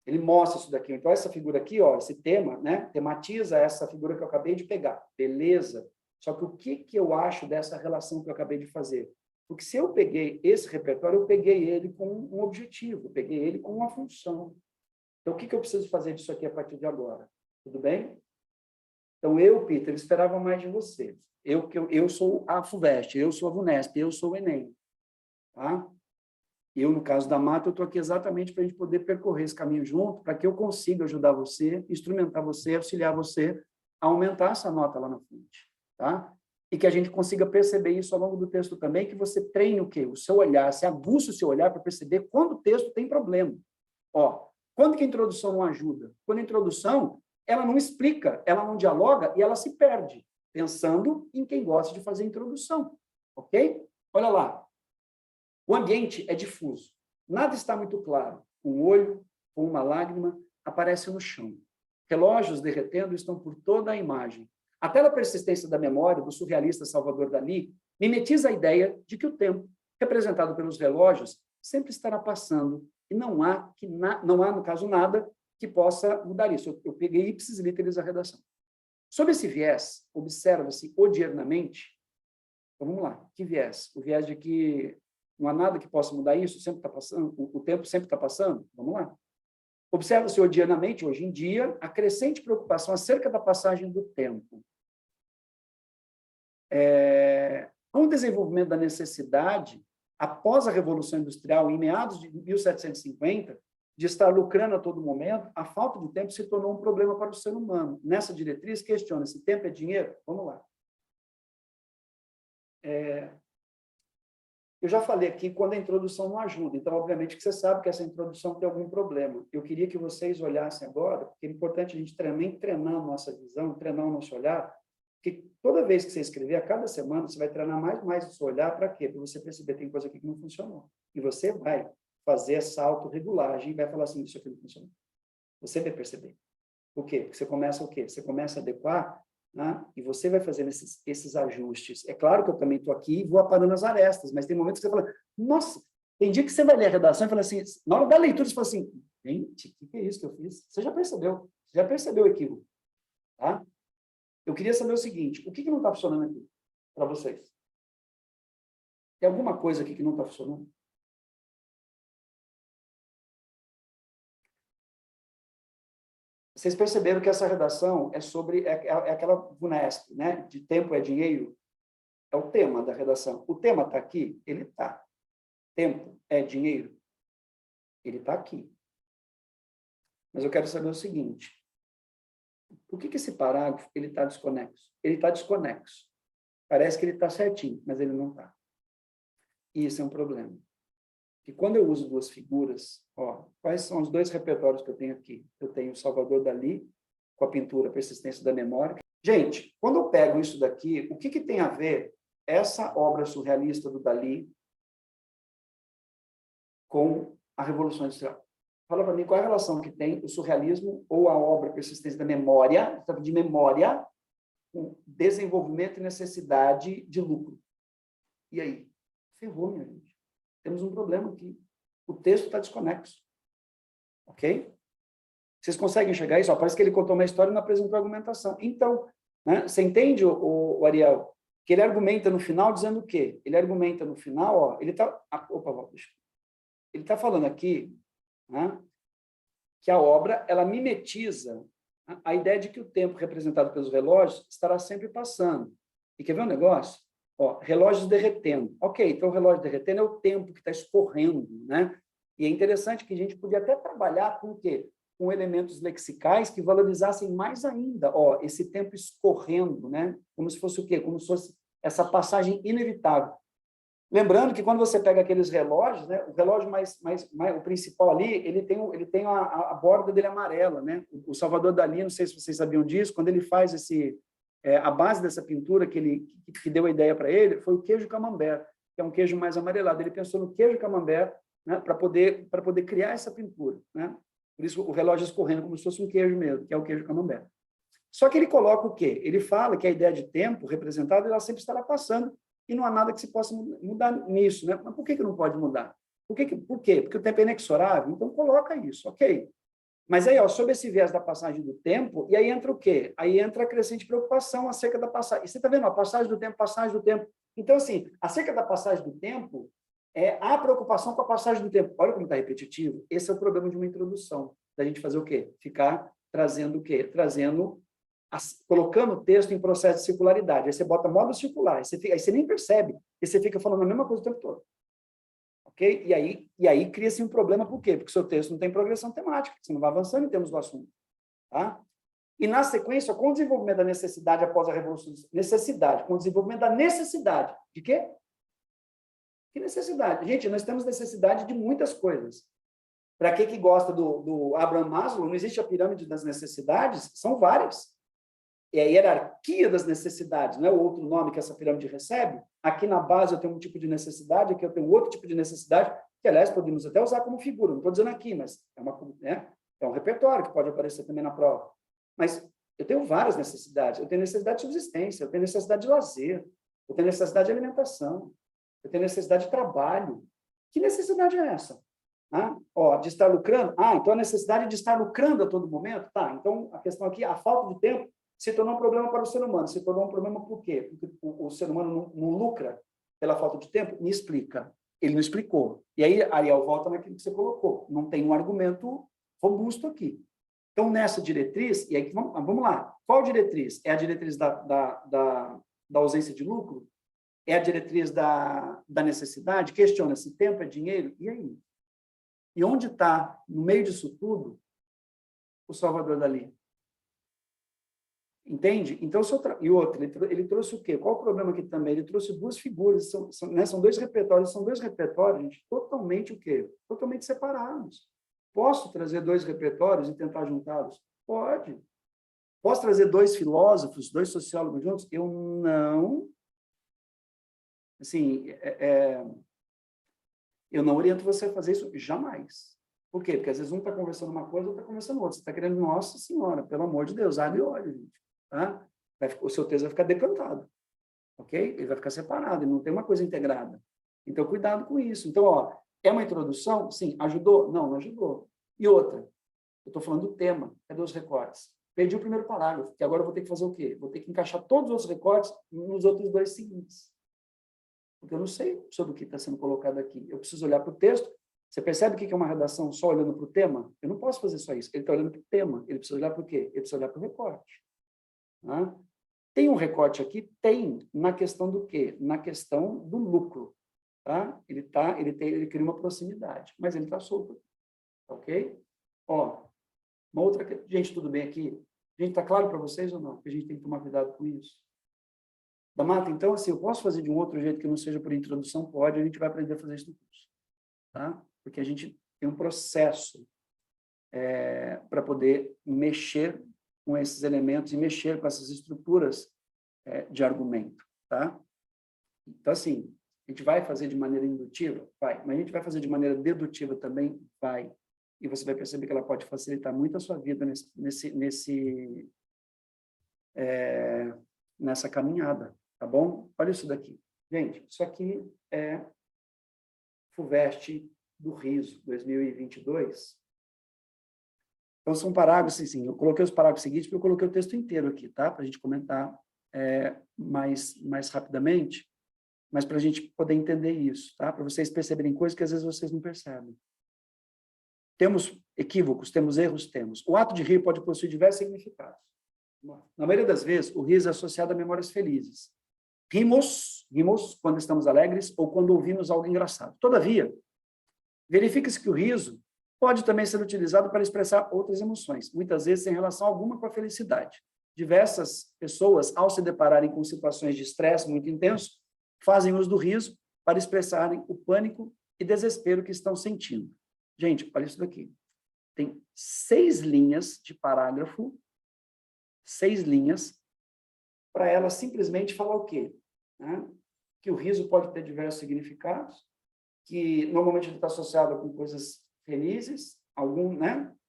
Ele mostra isso daqui. Então, essa figura aqui, esse tema, né, tematiza essa figura que eu acabei de pegar. Beleza. Só que o que eu acho dessa relação que eu acabei de fazer? Porque se eu peguei esse repertório, eu peguei ele com um objetivo, eu peguei ele com uma função. Então, o que eu preciso fazer disso aqui a partir de agora? Tudo bem? Então, Peter, eu esperava mais de você. Eu sou a FUVEST, eu sou a VUNESP, eu sou o Enem. Tá? Eu, no caso da Mata, eu estou aqui exatamente para a gente poder percorrer esse caminho junto, para que eu consiga ajudar você, instrumentar você, auxiliar você a aumentar essa nota lá na frente. Tá? E que a gente consiga perceber isso ao longo do texto também, que você treine o quê? O seu olhar, se aguça o seu olhar para perceber quando o texto tem problema. Quando que a introdução não ajuda? Quando a introdução, ela não explica, ela não dialoga e ela se perde, pensando em quem gosta de fazer introdução. Ok? Olha lá. O ambiente é difuso. Nada está muito claro. Um olho ou uma lágrima aparece no chão. Relógios derretendo estão por toda a imagem. A tela persistência da memória do surrealista Salvador Dalí mimetiza a ideia de que o tempo representado pelos relógios, sempre estará passando. E não há, no caso, nada que possa mudar isso. Eu peguei ipsis literis a redação. Sob esse viés, observa-se odiernamente. Então, vamos lá. Que viés? O viés de que não há nada que possa mudar isso, sempre está passando, o tempo sempre está passando? Vamos lá. Observa-se odiernamente, hoje em dia, a crescente preocupação acerca da passagem do tempo. Com o desenvolvimento da necessidade, após a Revolução Industrial, em meados de 1750, de estar lucrando a todo momento, a falta de tempo se tornou um problema para o ser humano. Nessa diretriz, questiona se tempo é dinheiro? Vamos lá. Eu já falei aqui quando a introdução não ajuda, então, obviamente, que você sabe que essa introdução tem algum problema. Eu queria que vocês olhassem agora, porque é importante a gente também treinar a nossa visão, treinar o nosso olhar, porque toda vez que você escrever, a cada semana, você vai treinar mais o seu olhar, para quê? Para você perceber que tem coisa aqui que não funcionou. E você vai fazer essa autorregulagem e vai falar assim, isso aqui não funcionou. Você vai perceber. Por quê? Porque você começa o quê? Você começa a adequar, né? E você vai fazendo esses ajustes. É claro que eu também estou aqui e vou aparando as arestas, mas tem momentos que você fala, nossa, tem dia que você vai ler a redação e fala assim, na hora da leitura você fala assim, gente, o que é isso que eu fiz? Você já percebeu o equívoco, tá? Eu queria saber o seguinte, o que não está funcionando aqui para vocês? Tem alguma coisa aqui que não está funcionando? Vocês perceberam que essa redação é sobre aquela VUNESP, né? De tempo é dinheiro. É o tema da redação. O tema está aqui? Ele está. Tempo é dinheiro? Ele está aqui. Mas eu quero saber o seguinte. Por que esse parágrafo ele está desconexo? Ele está desconexo. Parece que ele está certinho, mas ele não está. E isso é um problema. E quando eu uso duas figuras, quais são os dois repertórios que eu tenho aqui? Eu tenho o Salvador Dalí, com a pintura Persistência da Memória. Gente, quando eu pego isso daqui, o que tem a ver essa obra surrealista do Dalí com a Revolução Industrial? Fala para mim qual é a relação que tem o surrealismo ou a obra Persistência da Memória, de memória, com desenvolvimento e necessidade de lucro. E aí? Ferrou, minha gente. Temos um problema aqui. O texto está desconexo. Ok? Vocês conseguem enxergar isso? Parece que ele contou uma história e não apresentou argumentação. Então, né, você entende, o Ariel, que ele argumenta no final dizendo o quê? Ele argumenta no final, ele está... Ele está falando aqui, né, que a obra, ela mimetiza a ideia de que o tempo representado pelos relógios estará sempre passando. E quer ver um negócio? Relógios derretendo. Ok, então o relógio derretendo é o tempo que está escorrendo, né? E é interessante que a gente podia até trabalhar com o quê? Com elementos lexicais que valorizassem mais ainda, esse tempo escorrendo, né? Como se fosse o quê? Como se fosse essa passagem inevitável. Lembrando que quando você pega aqueles relógios, né? O relógio o principal ali, ele tem a borda dele amarela, né? O Salvador Dalí, não sei se vocês sabiam disso, quando ele faz a base dessa pintura que deu a ideia para ele foi o queijo camembert, que é um queijo mais amarelado. Ele pensou no queijo camembert, né, para poder criar essa pintura, né? Por isso o relógio escorrendo como se fosse um queijo mesmo, que é o queijo camembert. Só que ele coloca o quê? Ele fala que a ideia de tempo representada ela sempre estará passando e não há nada que se possa mudar nisso, né? Mas por que não pode mudar? Por quê? Porque o tempo é inexorável, então coloca isso, ok? Mas aí, sob esse viés da passagem do tempo, e aí entra o quê? Aí entra a crescente preocupação acerca da passagem. E você está vendo, passagem do tempo, passagem do tempo. Então, assim, acerca da passagem do tempo, há preocupação com a passagem do tempo. Olha como está repetitivo. Esse é o problema de uma introdução. Da gente fazer o quê? Ficar trazendo o quê? Colocando o texto em processo de circularidade. Aí você bota modo circular, aí você nem percebe. E você fica falando a mesma coisa o tempo todo. Okay? E aí cria-se um problema, por quê? Porque o seu texto não tem progressão temática, você não vai avançando em termos do assunto. Tá? E, na sequência, com o desenvolvimento da necessidade após a Revolução, com o desenvolvimento da necessidade. De quê? Que necessidade? Gente, nós temos necessidade de muitas coisas. Para quem que gosta do Abraham Maslow, não existe a pirâmide das necessidades, são várias. É a hierarquia das necessidades, não é o outro nome que essa pirâmide recebe. Aqui na base eu tenho um tipo de necessidade, aqui eu tenho outro tipo de necessidade, que, aliás, podemos até usar como figura. Não estou dizendo aqui, mas é um repertório que pode aparecer também na prova. Mas eu tenho várias necessidades. Eu tenho necessidade de subsistência, eu tenho necessidade de lazer, eu tenho necessidade de alimentação, eu tenho necessidade de trabalho. Que necessidade é essa? De estar lucrando? Então a necessidade de estar lucrando a todo momento? Tá, então a questão aqui, a falta de tempo se tornou um problema para o ser humano. Se tornou um problema por quê? Porque o ser humano não lucra pela falta de tempo? Me explica. Ele não explicou. E aí, Ariel, volta naquilo que você colocou. Não tem um argumento robusto aqui. Então, nessa diretriz, e aí vamos lá. Qual diretriz? É a diretriz da ausência de lucro? É a diretriz da necessidade? Questiona se tempo é dinheiro? E aí? E onde está, no meio disso tudo, o Salvador Dalí? Entende? Então, e outro, ele trouxe o quê? Qual o problema aqui também? Ele trouxe duas figuras, são dois repertórios, gente, totalmente o quê? Totalmente separados. Posso trazer dois repertórios e tentar juntá-los? Pode. Posso trazer dois filósofos, dois sociólogos juntos? Eu não. Assim, eu não oriento você a fazer isso jamais. Por quê? Porque às vezes um está conversando uma coisa, outro está conversando outra. Você está querendo, nossa senhora, pelo amor de Deus, abre o olho, gente. Tá? O seu texto vai ficar decantado. Ok? Ele vai ficar separado, ele não tem uma coisa integrada. Então, cuidado com isso. Então, é uma introdução? Sim. Ajudou? Não, não ajudou. E outra, eu estou falando do tema, cadê os recortes? Perdi o primeiro parágrafo, que agora eu vou ter que fazer o quê? Vou ter que encaixar todos os outros recortes nos outros dois seguintes. Porque eu não sei sobre o que está sendo colocado aqui. Eu preciso olhar para o texto. Você percebe o que é uma redação só olhando para o tema? Eu não posso fazer só isso. Ele está olhando para o tema. Ele precisa olhar para o quê? Ele precisa olhar para o recorte. Tá? Tem um recorte aqui? Tem. Na questão do quê? Na questão do lucro. Tá? Ele cria uma proximidade, mas ele está solto. Ok? Uma outra... Gente, tudo bem aqui? Gente, está claro para vocês ou não? Que a gente tem que tomar cuidado com isso. Da Mata, então, assim, eu posso fazer de um outro jeito que não seja por introdução? Pode, a gente vai aprender a fazer isso no curso. Tá? Porque a gente tem um processo para poder mexer com esses elementos e mexer com essas estruturas de argumento. Tá? Então, assim, a gente vai fazer de maneira indutiva? Vai. Mas a gente vai fazer de maneira dedutiva também? Vai. E você vai perceber que ela pode facilitar muito a sua vida nessa caminhada. Tá bom? Olha isso daqui. Gente, isso aqui é FUVEST do Riso, 2022. Então, são parágrafos, assim, eu coloquei os parágrafos seguintes porque eu coloquei o texto inteiro aqui, tá? Para a gente comentar mais rapidamente, mas para a gente poder entender isso, tá? Para vocês perceberem coisas que às vezes vocês não percebem. Temos equívocos, temos erros, temos. O ato de rir pode possuir diversos significados. Na maioria das vezes, o riso é associado a memórias felizes. Rimos quando estamos alegres ou quando ouvimos algo engraçado. Todavia, verifica-se que o riso pode também ser utilizado para expressar outras emoções, muitas vezes sem relação alguma com a felicidade. Diversas pessoas, ao se depararem com situações de estresse muito intenso, fazem uso do riso para expressarem o pânico e desespero que estão sentindo. Gente, olha isso daqui. Tem 6 linhas de parágrafo, 6 linhas, para ela simplesmente falar o quê? Que o riso pode ter diversos significados, que normalmente ele está associado com coisas felizes, a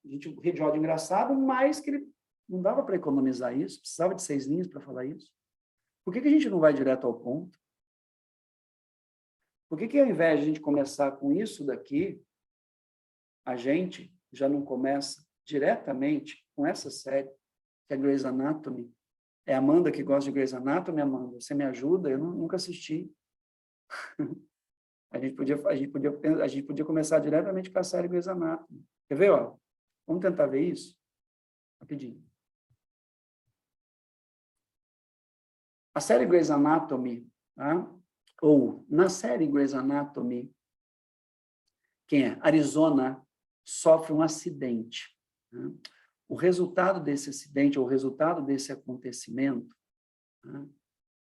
gente ri de ódio engraçado, mas que ele não dava para economizar isso, precisava de 6 linhas para falar isso. Por que a gente não vai direto ao ponto? Por que ao invés de a gente começar com isso daqui, a gente já não começa diretamente com essa série, que é Grey's Anatomy? É a Amanda que gosta de Grey's Anatomy, Amanda? Você me ajuda? Eu nunca assisti. A gente podia começar diretamente com a série Grey's Anatomy. Quer ver, Vamos tentar ver isso? Rapidinho. A série Grey's Anatomy, ou na série Grey's Anatomy, quem é? Arizona sofre um acidente. O resultado desse acidente, ou o resultado desse acontecimento,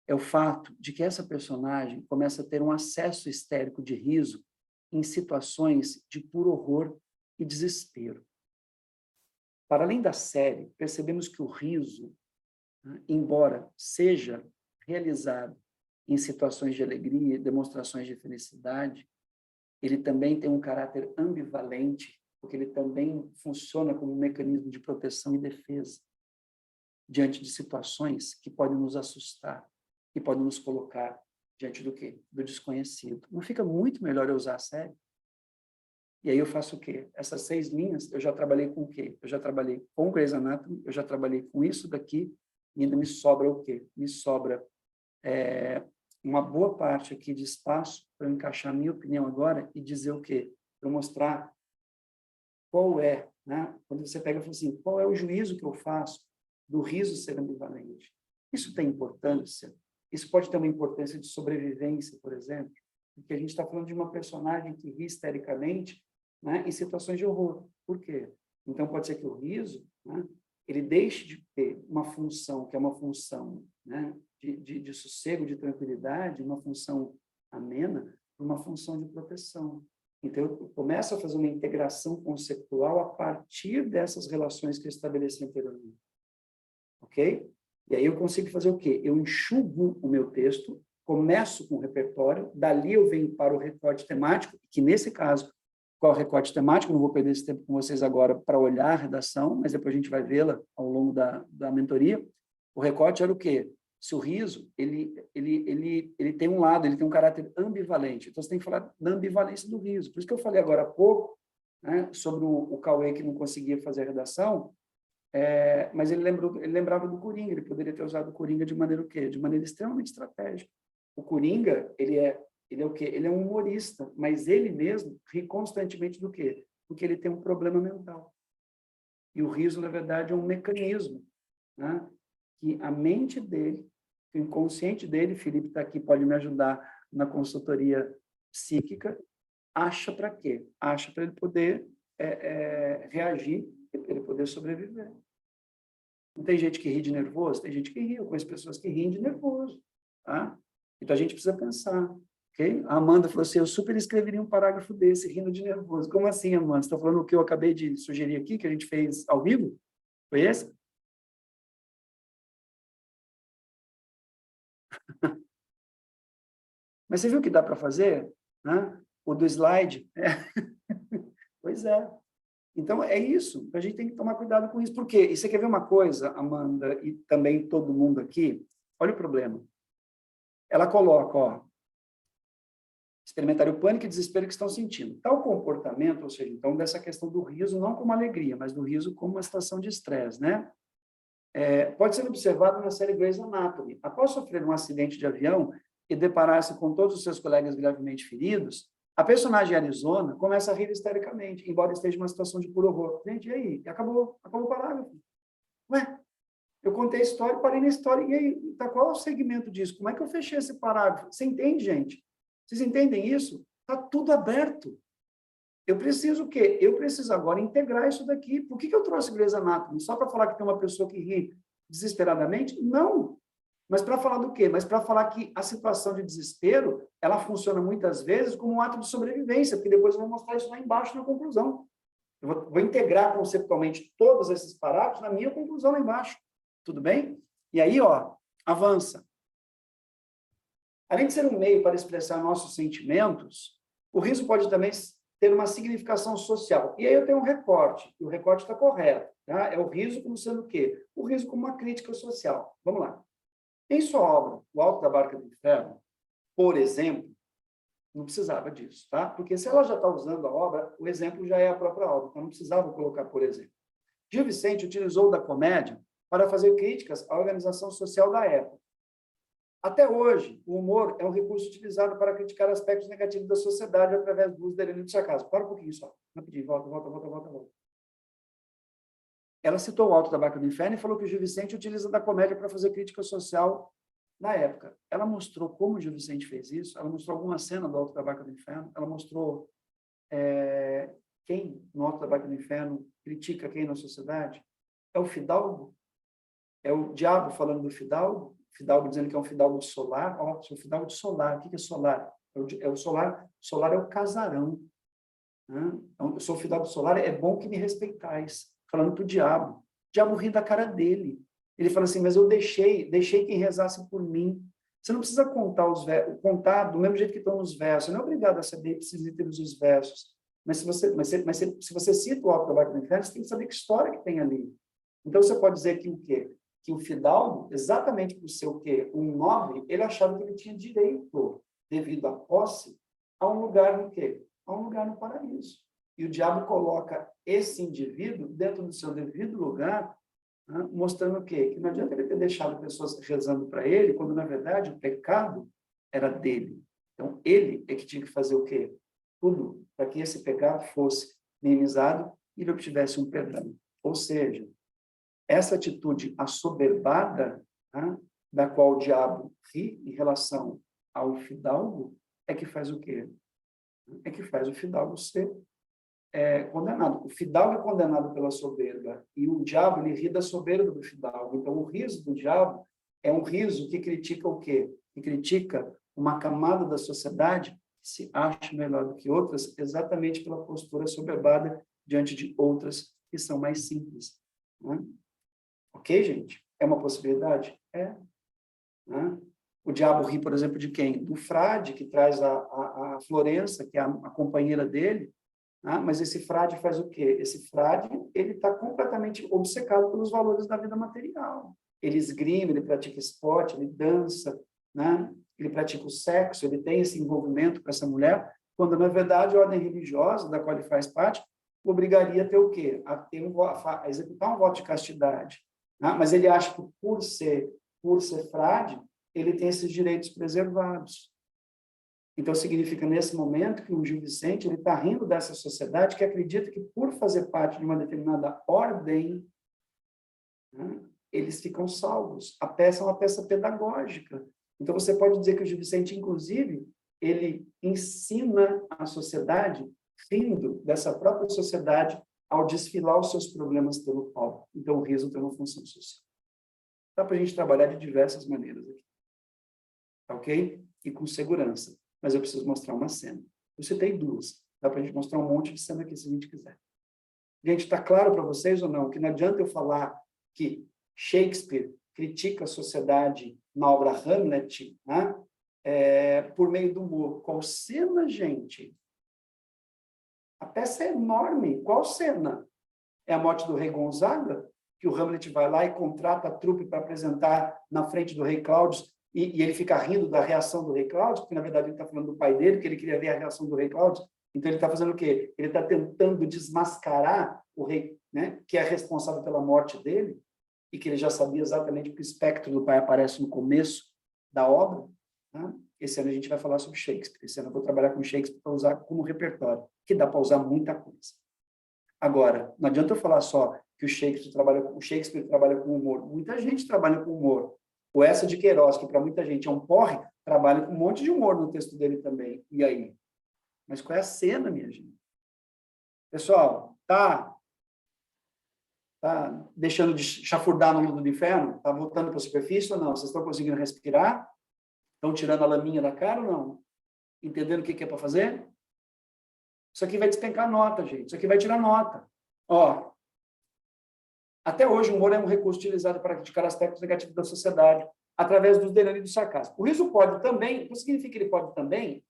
é o fato de que essa personagem começa a ter um acesso histérico de riso em situações de puro horror e desespero. Para além da série, percebemos que o riso, embora seja realizado em situações de alegria e demonstrações de felicidade, ele também tem um caráter ambivalente, porque ele também funciona como um mecanismo de proteção e defesa diante de situações que podem nos assustar, que podem nos colocar diante do quê? Do desconhecido. Não fica muito melhor eu usar a série? E aí eu faço o quê? Essas 6 linhas, eu já trabalhei com o quê? Eu já trabalhei com Grey's Anatomy, eu já trabalhei com isso daqui, e ainda me sobra o quê? Me sobra uma boa parte aqui de espaço para eu encaixar a minha opinião agora e dizer o quê? Para mostrar qual é, né? Quando você pega e fala assim, qual é o juízo que eu faço do riso ser ambivalente? Isso tem importância? Isso pode ter uma importância de sobrevivência, por exemplo, porque a gente está falando de uma personagem que ri histericamente, né, em situações de horror. Por quê? Então, pode ser que o riso, né, ele deixe de ter uma função, que é uma função, né, de sossego, de tranquilidade, uma função amena, uma função de proteção. Então, eu começo a fazer uma integração conceitual a partir dessas relações que eu estabeleci anteriormente. Ok? E aí eu consigo fazer o quê? Eu enxugo o meu texto, começo com o repertório, dali eu venho para o recorte temático, que nesse caso, qual é o recorte temático? Não vou perder esse tempo com vocês agora para olhar a redação, mas depois a gente vai vê-la ao longo da mentoria. O recorte era o quê? Se o riso, ele tem um lado, ele tem um caráter ambivalente. Então, você tem que falar da ambivalência do riso. Por isso que eu falei agora há pouco, né, sobre o Cauê que não conseguia fazer a redação, mas ele lembrava do Coringa, ele poderia ter usado o Coringa de maneira o quê? De maneira extremamente estratégica. O Coringa, ele é o quê? Ele é um humorista, mas ele mesmo ri constantemente do quê? Porque ele tem um problema mental. E o riso, na verdade, é um mecanismo, né? Que a mente dele, o inconsciente dele, Felipe está aqui, pode me ajudar na consultoria psíquica, acha para quê? Acha para ele poder reagir, para ele poder sobreviver. Não tem gente que ri de nervoso? Tem gente que ri. Eu conheço pessoas que riem de nervoso. Tá? Então, a gente precisa pensar. Okay? A Amanda falou assim, eu super escreveria um parágrafo desse, rindo de nervoso. Como assim, Amanda? Você está falando o que eu acabei de sugerir aqui, que a gente fez ao vivo? Foi esse? Mas você viu o que dá para fazer? Né? O do slide? Pois é. Então, é isso. A gente tem que tomar cuidado com isso. Por quê? E você quer ver uma coisa, Amanda, e também todo mundo aqui? Olha o problema. Ela coloca, ó, experimentar o pânico e desespero que estão sentindo. Tal comportamento, ou seja, então, dessa questão do riso, não como alegria, mas do riso como uma situação de estresse, né? Pode ser observado na série Grey's Anatomy. Após sofrer um acidente de avião e deparar-se com todos os seus colegas gravemente feridos, a personagem Arizona começa a rir histericamente, embora esteja em uma situação de puro horror. Gente, e aí? Acabou o parágrafo. Ué, eu contei a história, parei na história, e aí? Tá, qual é o segmento disso? Como é que eu fechei esse parágrafo? Você entende, gente? Vocês entendem isso? Está tudo aberto. Eu preciso o quê? Eu preciso agora integrar isso daqui. Por que eu trouxe Grey's Anatomy? Só para falar que tem uma pessoa que ri desesperadamente? Não. Mas para falar do quê? Mas para falar que a situação de desespero, ela funciona muitas vezes como um ato de sobrevivência, porque depois eu vou mostrar isso lá embaixo na conclusão. Eu vou integrar conceptualmente todos esses parágrafos na minha conclusão lá embaixo. Tudo bem? E aí, ó, avança. Além de ser um meio para expressar nossos sentimentos, o riso pode também ter uma significação social. E aí eu tenho um recorte, e o recorte está correto. Tá? É o riso como sendo o quê? O riso como uma crítica social. Vamos lá. Em sua obra, O Alto da Barca do Inferno, por exemplo, não precisava disso, tá? Porque se ela já está usando a obra, o exemplo já é a própria obra, então não precisava colocar por exemplo. Gil Vicente utilizou da comédia para fazer críticas à organização social da época. Até hoje, o humor é um recurso utilizado para criticar aspectos negativos da sociedade através do uso da ironia do sarcasmo. Para um pouquinho só. Rapidinho, volta. Ela citou o Alto da Barca do Inferno e falou que o Gil Vicente utiliza da comédia para fazer crítica social na época. Ela mostrou como o Gil Vicente fez isso, ela mostrou alguma cena do Alto da Barca do Inferno, ela mostrou quem no Alto da Barca do Inferno critica quem na sociedade. É o fidalgo? É o diabo falando do fidalgo? Fidalgo dizendo que é um fidalgo solar. Ó, sou fidalgo de solar. O que é solar? É o solar. Solar é o casarão. Né? Então, eu sou fidalgo solar, é bom que me respeitais. Falando para o diabo. O diabo ri da cara dele. Ele fala assim, mas eu deixei quem rezasse por mim. Você não precisa contar do mesmo jeito que estão nos versos. Você não é obrigado a saber esses literos dos versos. Mas se você cita o Alto da Barca do Inferno, você tem que saber que história que tem ali. Então, você pode dizer que o quê? que o fidalgo, exatamente por ser o quê? Um nobre, ele achava que ele tinha direito, devido à posse, a um lugar no quê? A um lugar no paraíso. E o diabo coloca esse indivíduo dentro do seu devido lugar, né, mostrando o quê? Que não adianta ele ter deixado pessoas rezando para ele, quando, na verdade, o pecado era dele. Então, ele é que tinha que fazer o quê? Tudo para que esse pecado fosse minimizado e ele obtivesse um perdão. Ou seja, essa atitude assoberbada, né, da qual o diabo ri em relação ao fidalgo, é que faz o quê? É que faz o fidalgo ser condenado. O fidalgo é condenado pela soberba e o diabo, ele ri da soberba do fidalgo. Então, o riso do diabo é um riso que critica o quê? Que critica uma camada da sociedade que se acha melhor do que outras, exatamente pela postura soberbada diante de outras que são mais simples. Né? Ok, gente? É uma possibilidade? É. Né? O diabo ri, por exemplo, de quem? Do frade, que traz a Florença, que é a companheira dele, né? Mas esse frade faz o quê? Esse frade, ele está completamente obcecado pelos valores da vida material. Ele esgrime, ele pratica esporte, ele dança, né? Ele pratica o sexo, ele tem esse envolvimento com essa mulher, quando, na verdade, a ordem religiosa, da qual ele faz parte, obrigaria a ter o quê? A executar um voto de castidade. Né? Mas ele acha que, por ser frade, ele tem esses direitos preservados. Então, significa, nesse momento, que o Gil Vicente está rindo dessa sociedade que acredita que, por fazer parte de uma determinada ordem, né, eles ficam salvos. A peça é uma peça pedagógica. Então, você pode dizer que o Gil Vicente, inclusive, ele ensina a sociedade, rindo dessa própria sociedade, ao desfilar os seus problemas pelo palco. Então, o riso tem uma função social. Dá para a gente trabalhar de diversas maneiras aqui. Ok? E com segurança. Mas eu preciso mostrar uma cena. Eu citei duas. Dá para a gente mostrar um monte de cena aqui, se a gente quiser. Gente, está claro para vocês ou não? Que não adianta eu falar que Shakespeare critica a sociedade na obra Hamlet, né? Por meio do humor. Qual cena, gente? A peça é enorme. Qual cena? É a morte do rei Gonzaga? Que o Hamlet vai lá e contrata a trupe para apresentar na frente do rei Cláudio, e ele fica rindo da reação do rei Cláudio, porque, na verdade, ele está falando do pai dele, que ele queria ver a reação do rei Cláudio. Então, ele está fazendo o quê? Ele está tentando desmascarar o rei, né, que é responsável pela morte dele, e que ele já sabia exatamente que o espectro do pai aparece no começo da obra. Né? Esse ano a gente vai falar sobre Shakespeare. Esse ano eu vou trabalhar com Shakespeare para usar como repertório, que dá para usar muita coisa. Agora, não adianta eu falar só que o Shakespeare trabalha com humor. Muita gente trabalha com humor. O Essa de Queiroz, que para muita gente é um porre, trabalha com um monte de humor no texto dele também. E aí? Mas qual é a cena, minha gente? Pessoal, tá deixando de chafurdar no mundo do inferno? Tá voltando para a superfície ou não? Vocês estão conseguindo respirar? Estão tirando a laminha da cara ou não? Entendendo o que é para fazer? Isso aqui vai despencar nota, gente. Isso aqui vai tirar nota. Ó, até hoje, o humor é um recurso utilizado para criticar aspectos negativos da sociedade, através dos delírios e do sarcasmo. O riso pode também, o que significa que ele pode também?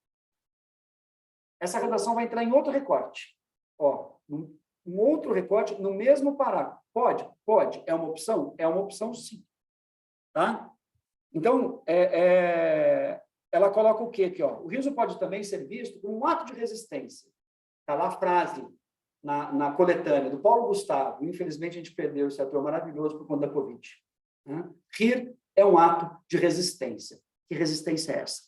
Essa redação vai entrar em outro recorte. Ó, um outro recorte no mesmo parágrafo. Pode? Pode. É uma opção? É uma opção, sim. Tá? Então, ela coloca o quê aqui? Ó? O riso pode também ser visto como um ato de resistência. Está lá a frase na coletânea do Paulo Gustavo. Infelizmente, a gente perdeu esse ator maravilhoso por conta da Covid. Né? Rir é um ato de resistência. Que resistência é essa?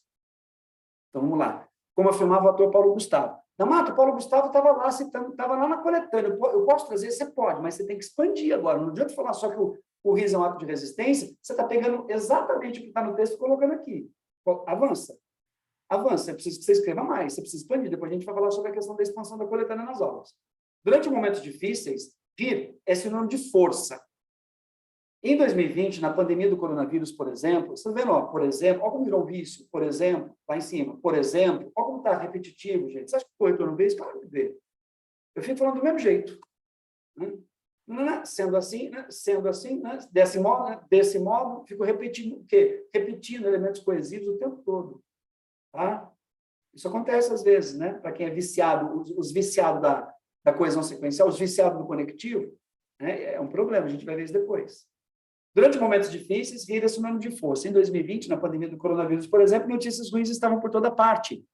Então, vamos lá. Como afirmava o ator Paulo Gustavo. Namato, o Paulo Gustavo estava lá, estava lá na coletânea. Eu posso trazer? Você pode, mas você tem que expandir agora. Não adianta falar só que o riso é um ato de resistência, você está pegando exatamente o que está no texto e colocando aqui. Avança. Avança. Eu preciso que você escreva mais, você precisa expandir. Depois a gente vai falar sobre a questão da expansão da coletânea nas aulas. Durante momentos difíceis, rir é sinônimo de força. Em 2020, na pandemia do coronavírus, por exemplo, vocês vendo, ó, por exemplo, olha como virou vício, por exemplo, lá em cima, por exemplo, olha como está repetitivo, gente. Você acha que o corretor não vê isso? Claro que vê. Eu fico falando do mesmo jeito. Né? Sendo assim, né? Desse modo, fico repetindo o quê? Repetindo elementos coesivos o tempo todo. Tá? Isso acontece às vezes, né? Para quem é viciado, os viciados da coesão sequencial, os viciados do conectivo, né? É um problema, a gente vai ver isso depois. Durante momentos difíceis, rir é sinônimo de força. Em 2020, na pandemia do coronavírus, por exemplo, notícias ruins estavam por toda parte.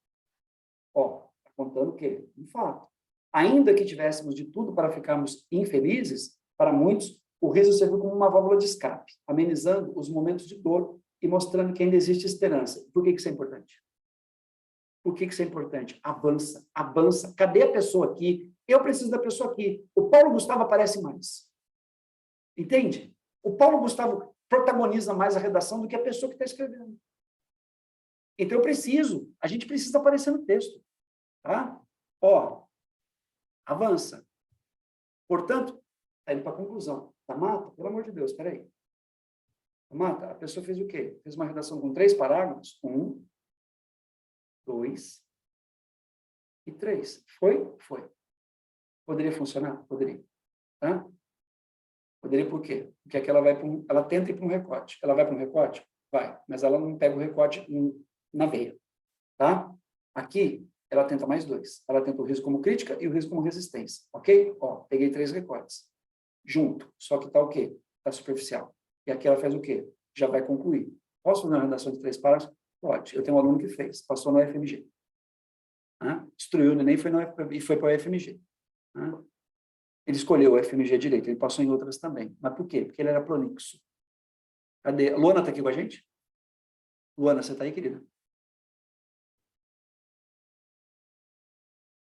Ó, tá contando o quê? Um fato. Ainda que tivéssemos de tudo para ficarmos infelizes, para muitos, o riso serviu como uma válvula de escape, amenizando os momentos de dor e mostrando que ainda existe esperança. Por que isso é importante? Por que isso é importante? Avança, avança. Cadê a pessoa aqui? Eu preciso da pessoa aqui. O Paulo Gustavo aparece mais. Entende? O Paulo Gustavo protagoniza mais a redação do que a pessoa que está escrevendo. Então, a gente precisa aparecer no texto. Tá? Ó, avança. Portanto, está indo para a conclusão. Tá, Mata? Pelo amor de Deus, espera aí. Mata, a pessoa fez o quê? Fez uma redação com 3 parágrafos. 1, 2 e 3. Foi? Foi. Poderia funcionar? Poderia. Tá? Poderia por quê? Porque aqui ela tenta ir para um recorte. Ela vai para um recorte? Vai. Mas ela não pega o recorte na veia. Tá? Aqui, ela tenta mais 2. Ela tenta o risco como crítica e o risco como resistência. Ok? Ó, peguei 3 recortes. Junto. Só que tá o quê? Tá superficial. E aqui ela faz o quê? Já vai concluir. Posso fazer uma redação de 3 parágrafos? Pode. Eu tenho um aluno que fez. Passou no UFMG. Destruiu o Enem e foi para o UFMG. Ele escolheu o UFMG direito. Ele passou em outras também. Mas por quê? Porque ele era prolixo. Cadê? A Luana está aqui com a gente? Luana, você está aí, querida?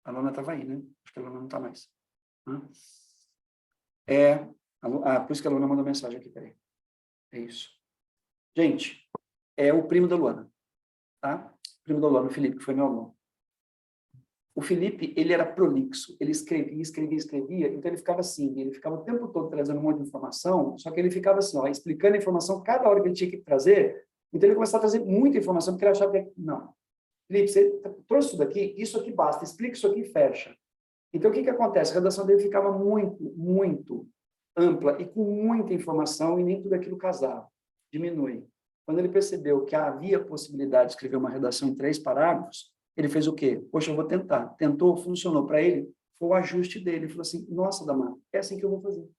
A Luana estava aí, né? Acho que a Luana não está mais. Por isso que a Luana mandou mensagem aqui, peraí. É isso. Gente, é o primo da Luana, tá? O primo da Luana, o Felipe, que foi meu aluno. O Felipe, ele era prolixo, ele escrevia, então ele ficava assim, ele ficava o tempo todo trazendo um monte de informação, só que ele ficava assim, ó, explicando a informação cada hora que ele tinha que trazer, então ele começava a trazer muita informação, porque ele achava que, não, Felipe, você trouxe isso aqui basta, explica isso aqui e fecha. Então, o que acontece? A redação dele ficava muito ampla e com muita informação e nem tudo aquilo casava. Diminui. Quando ele percebeu que havia possibilidade de escrever uma redação em 3 parágrafos, ele fez o quê? Poxa, eu vou tentar. Tentou, funcionou para ele, foi o ajuste dele. Ele falou assim, nossa, Damata, é assim que eu vou fazer.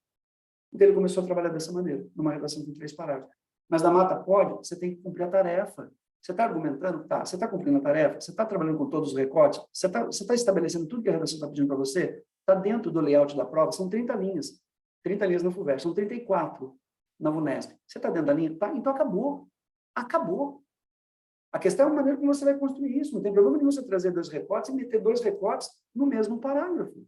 Então, ele começou a trabalhar dessa maneira, numa redação com 3 parágrafos. Mas, Damata, pode? Você tem que cumprir a tarefa. Você está argumentando? Tá. Você está cumprindo a tarefa? Você está trabalhando com todos os recortes? Você está estabelecendo tudo que a redação está pedindo para você? Está dentro do layout da prova? São 30 linhas. 30 linhas na FUVEST, são 34 na VUNESP. Você está dentro da linha? Tá, então acabou. Acabou. A questão é a maneira como você vai construir isso. Não tem problema nenhum você trazer 2 recortes e meter 2 recortes no mesmo parágrafo.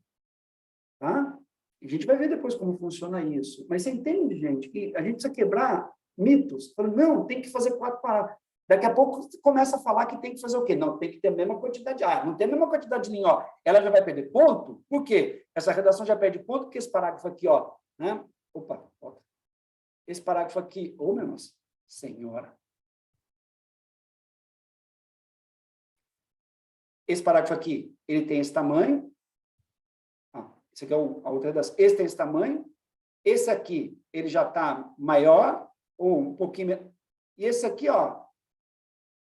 Tá? E a gente vai ver depois como funciona isso. Mas você entende, gente, que a gente precisa quebrar mitos. Falando, não, tem que fazer 4 parágrafos. Daqui a pouco você começa a falar que tem que fazer o quê? Não, tem que ter a mesma quantidade. Não tem a mesma quantidade de linha, ó. Ela já vai perder ponto? Por quê? Essa redação já perde ponto porque esse parágrafo aqui, ó, né? Opa, volta. Esse parágrafo aqui, meu Deus, senhora. Esse parágrafo aqui, ele tem esse tamanho. Esse aqui é a outra redação. Esse tem esse tamanho. Esse aqui, ele já está maior, ou um pouquinho... E esse aqui, ó,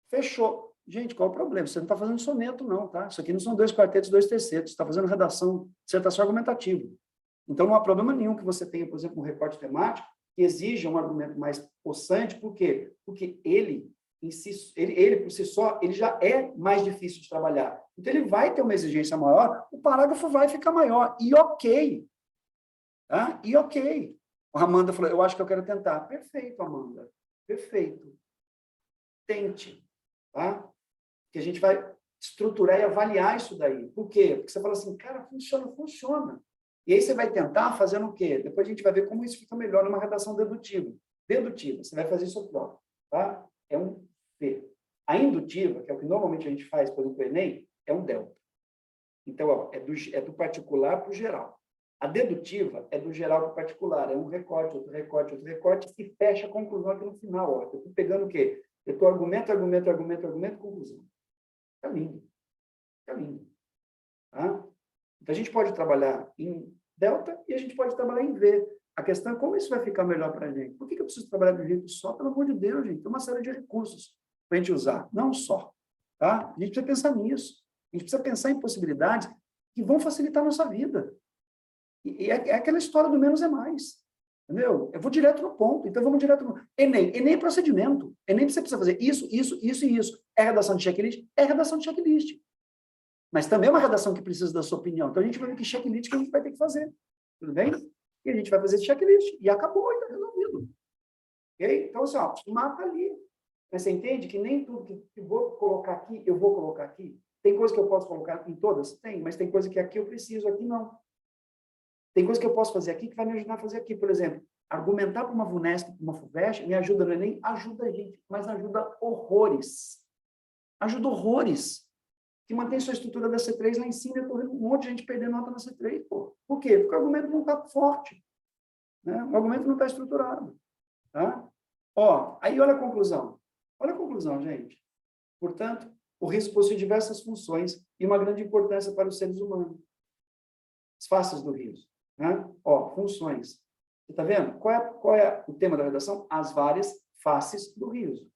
fechou. Gente, qual é o problema? Você não está fazendo soneto, não, tá? Isso aqui não são 2 quartetos, 2 tercetos. Você está fazendo redação, dissertação argumentativa. Então, não há problema nenhum que você tenha, por exemplo, um recorte temático que exija um argumento mais possante. Por quê? Porque ele, por si só, ele já é mais difícil de trabalhar. Então, ele vai ter uma exigência maior, o parágrafo vai ficar maior. E ok. Tá? E ok. A Amanda falou, eu acho que eu quero tentar. Perfeito, Amanda. Perfeito. Tente. Tá? Que a gente vai estruturar e avaliar isso daí. Por quê? Porque você fala assim, cara, funciona, funciona. E aí você vai tentar fazendo o quê? Depois a gente vai ver como isso fica melhor numa redação dedutiva. Dedutiva, você vai fazer isso aqui, ó, tá? É um P. A indutiva, que é o que normalmente a gente faz, por exemplo, o Enem, é um delta. Então, ó, é do particular para o geral. A dedutiva é do geral para o particular. É um recorte, outro recorte, outro recorte, e fecha a conclusão aqui no final. Ó. Eu estou pegando o quê? Eu estou argumento, conclusão. Está lindo. Está lindo. Tá? Então, a gente pode trabalhar em delta e a gente pode trabalhar em V. A questão é como isso vai ficar melhor para a gente. Por que eu preciso trabalhar de um jeito só? Pelo amor de Deus, gente. Tem uma série de recursos para a gente usar. Não só. Tá? A gente precisa pensar nisso. A gente precisa pensar em possibilidades que vão facilitar a nossa vida. E é aquela história do menos é mais. Entendeu? Eu vou direto no ponto. Então, vamos direto no... Enem. Enem é procedimento. Enem você precisa fazer isso, isso, isso e isso. É redação de checklist? É redação de checklist. Mas também é uma redação que precisa da sua opinião. Então, a gente vai ver que checklist que a gente vai ter que fazer. Tudo bem? E a gente vai fazer esse checklist. E acabou, e está resolvido. Ok? Então, assim, ó, mata ali. Mas você entende que nem tudo que eu vou colocar aqui, eu vou colocar aqui? Tem coisa que eu posso colocar em todas? Tem, mas tem coisa que aqui eu preciso, aqui não. Tem coisa que eu posso fazer aqui que vai me ajudar a fazer aqui. Por exemplo, argumentar para uma VUNESP, para uma FUVEST, me ajuda no Enem? Ajuda a gente, mas ajuda horrores. Ajuda horrores. Que mantém sua estrutura da C3 lá em cima, eu estou vendo um monte de gente perder nota na C3, pô. Por quê? Porque o argumento não está forte. Né? O argumento não está estruturado. Tá? Ó, aí olha a conclusão. Olha a conclusão, gente. Portanto, o risco possui diversas funções e uma grande importância para os seres humanos. As faces do risco. Né? Ó, funções. Você está vendo? Qual é o tema da redação? As várias faces do riso.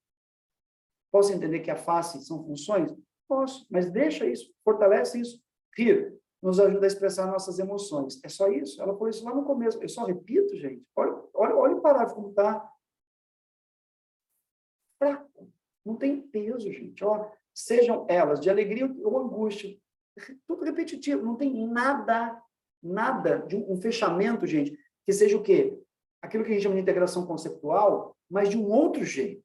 Posso entender que a face são funções? Posso, mas deixa isso, fortalece isso. Rir nos ajuda a expressar nossas emoções. É só isso. Ela falou isso lá no começo. Eu só repito, gente. Olha o parágrafo como está. Fraco. Não tem peso, gente. Ó, sejam elas de alegria ou angústia. Tudo repetitivo. Não tem nada de um fechamento, gente, que seja o quê? Aquilo que a gente chama de integração conceptual, mas de um outro jeito.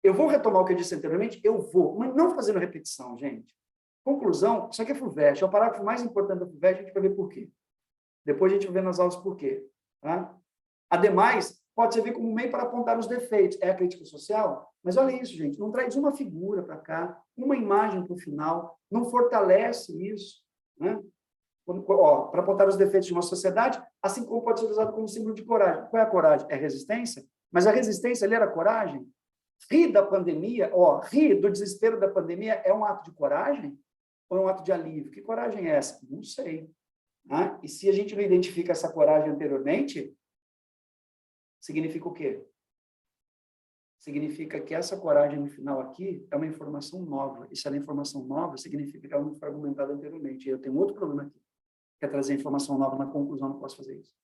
Eu vou retomar o que eu disse anteriormente? Eu vou, mas não fazendo repetição, gente. Conclusão, isso aqui é FUVEST, é o parágrafo mais importante da FUVEST, a gente vai ver por quê. Depois a gente vai ver nas aulas por quê. Tá? Ademais, pode servir como meio para apontar os defeitos. É a crítica social? Mas olha isso, gente, não traz uma figura para cá, uma imagem para o final, não fortalece isso, né? Para apontar os defeitos de uma sociedade, assim como pode ser usado como símbolo de coragem. Qual é a coragem? É resistência? Mas a resistência ali era coragem? Rir da pandemia, rir do desespero da pandemia é um ato de coragem ou é um ato de alívio? Que coragem é essa? Não sei. Né? E se a gente não identifica essa coragem anteriormente, significa o quê? Significa que essa coragem no final aqui é uma informação nova. E se ela é informação nova, significa que ela não foi argumentada anteriormente. E eu tenho outro problema aqui. Quer trazer informação nova na conclusão, não posso fazer isso.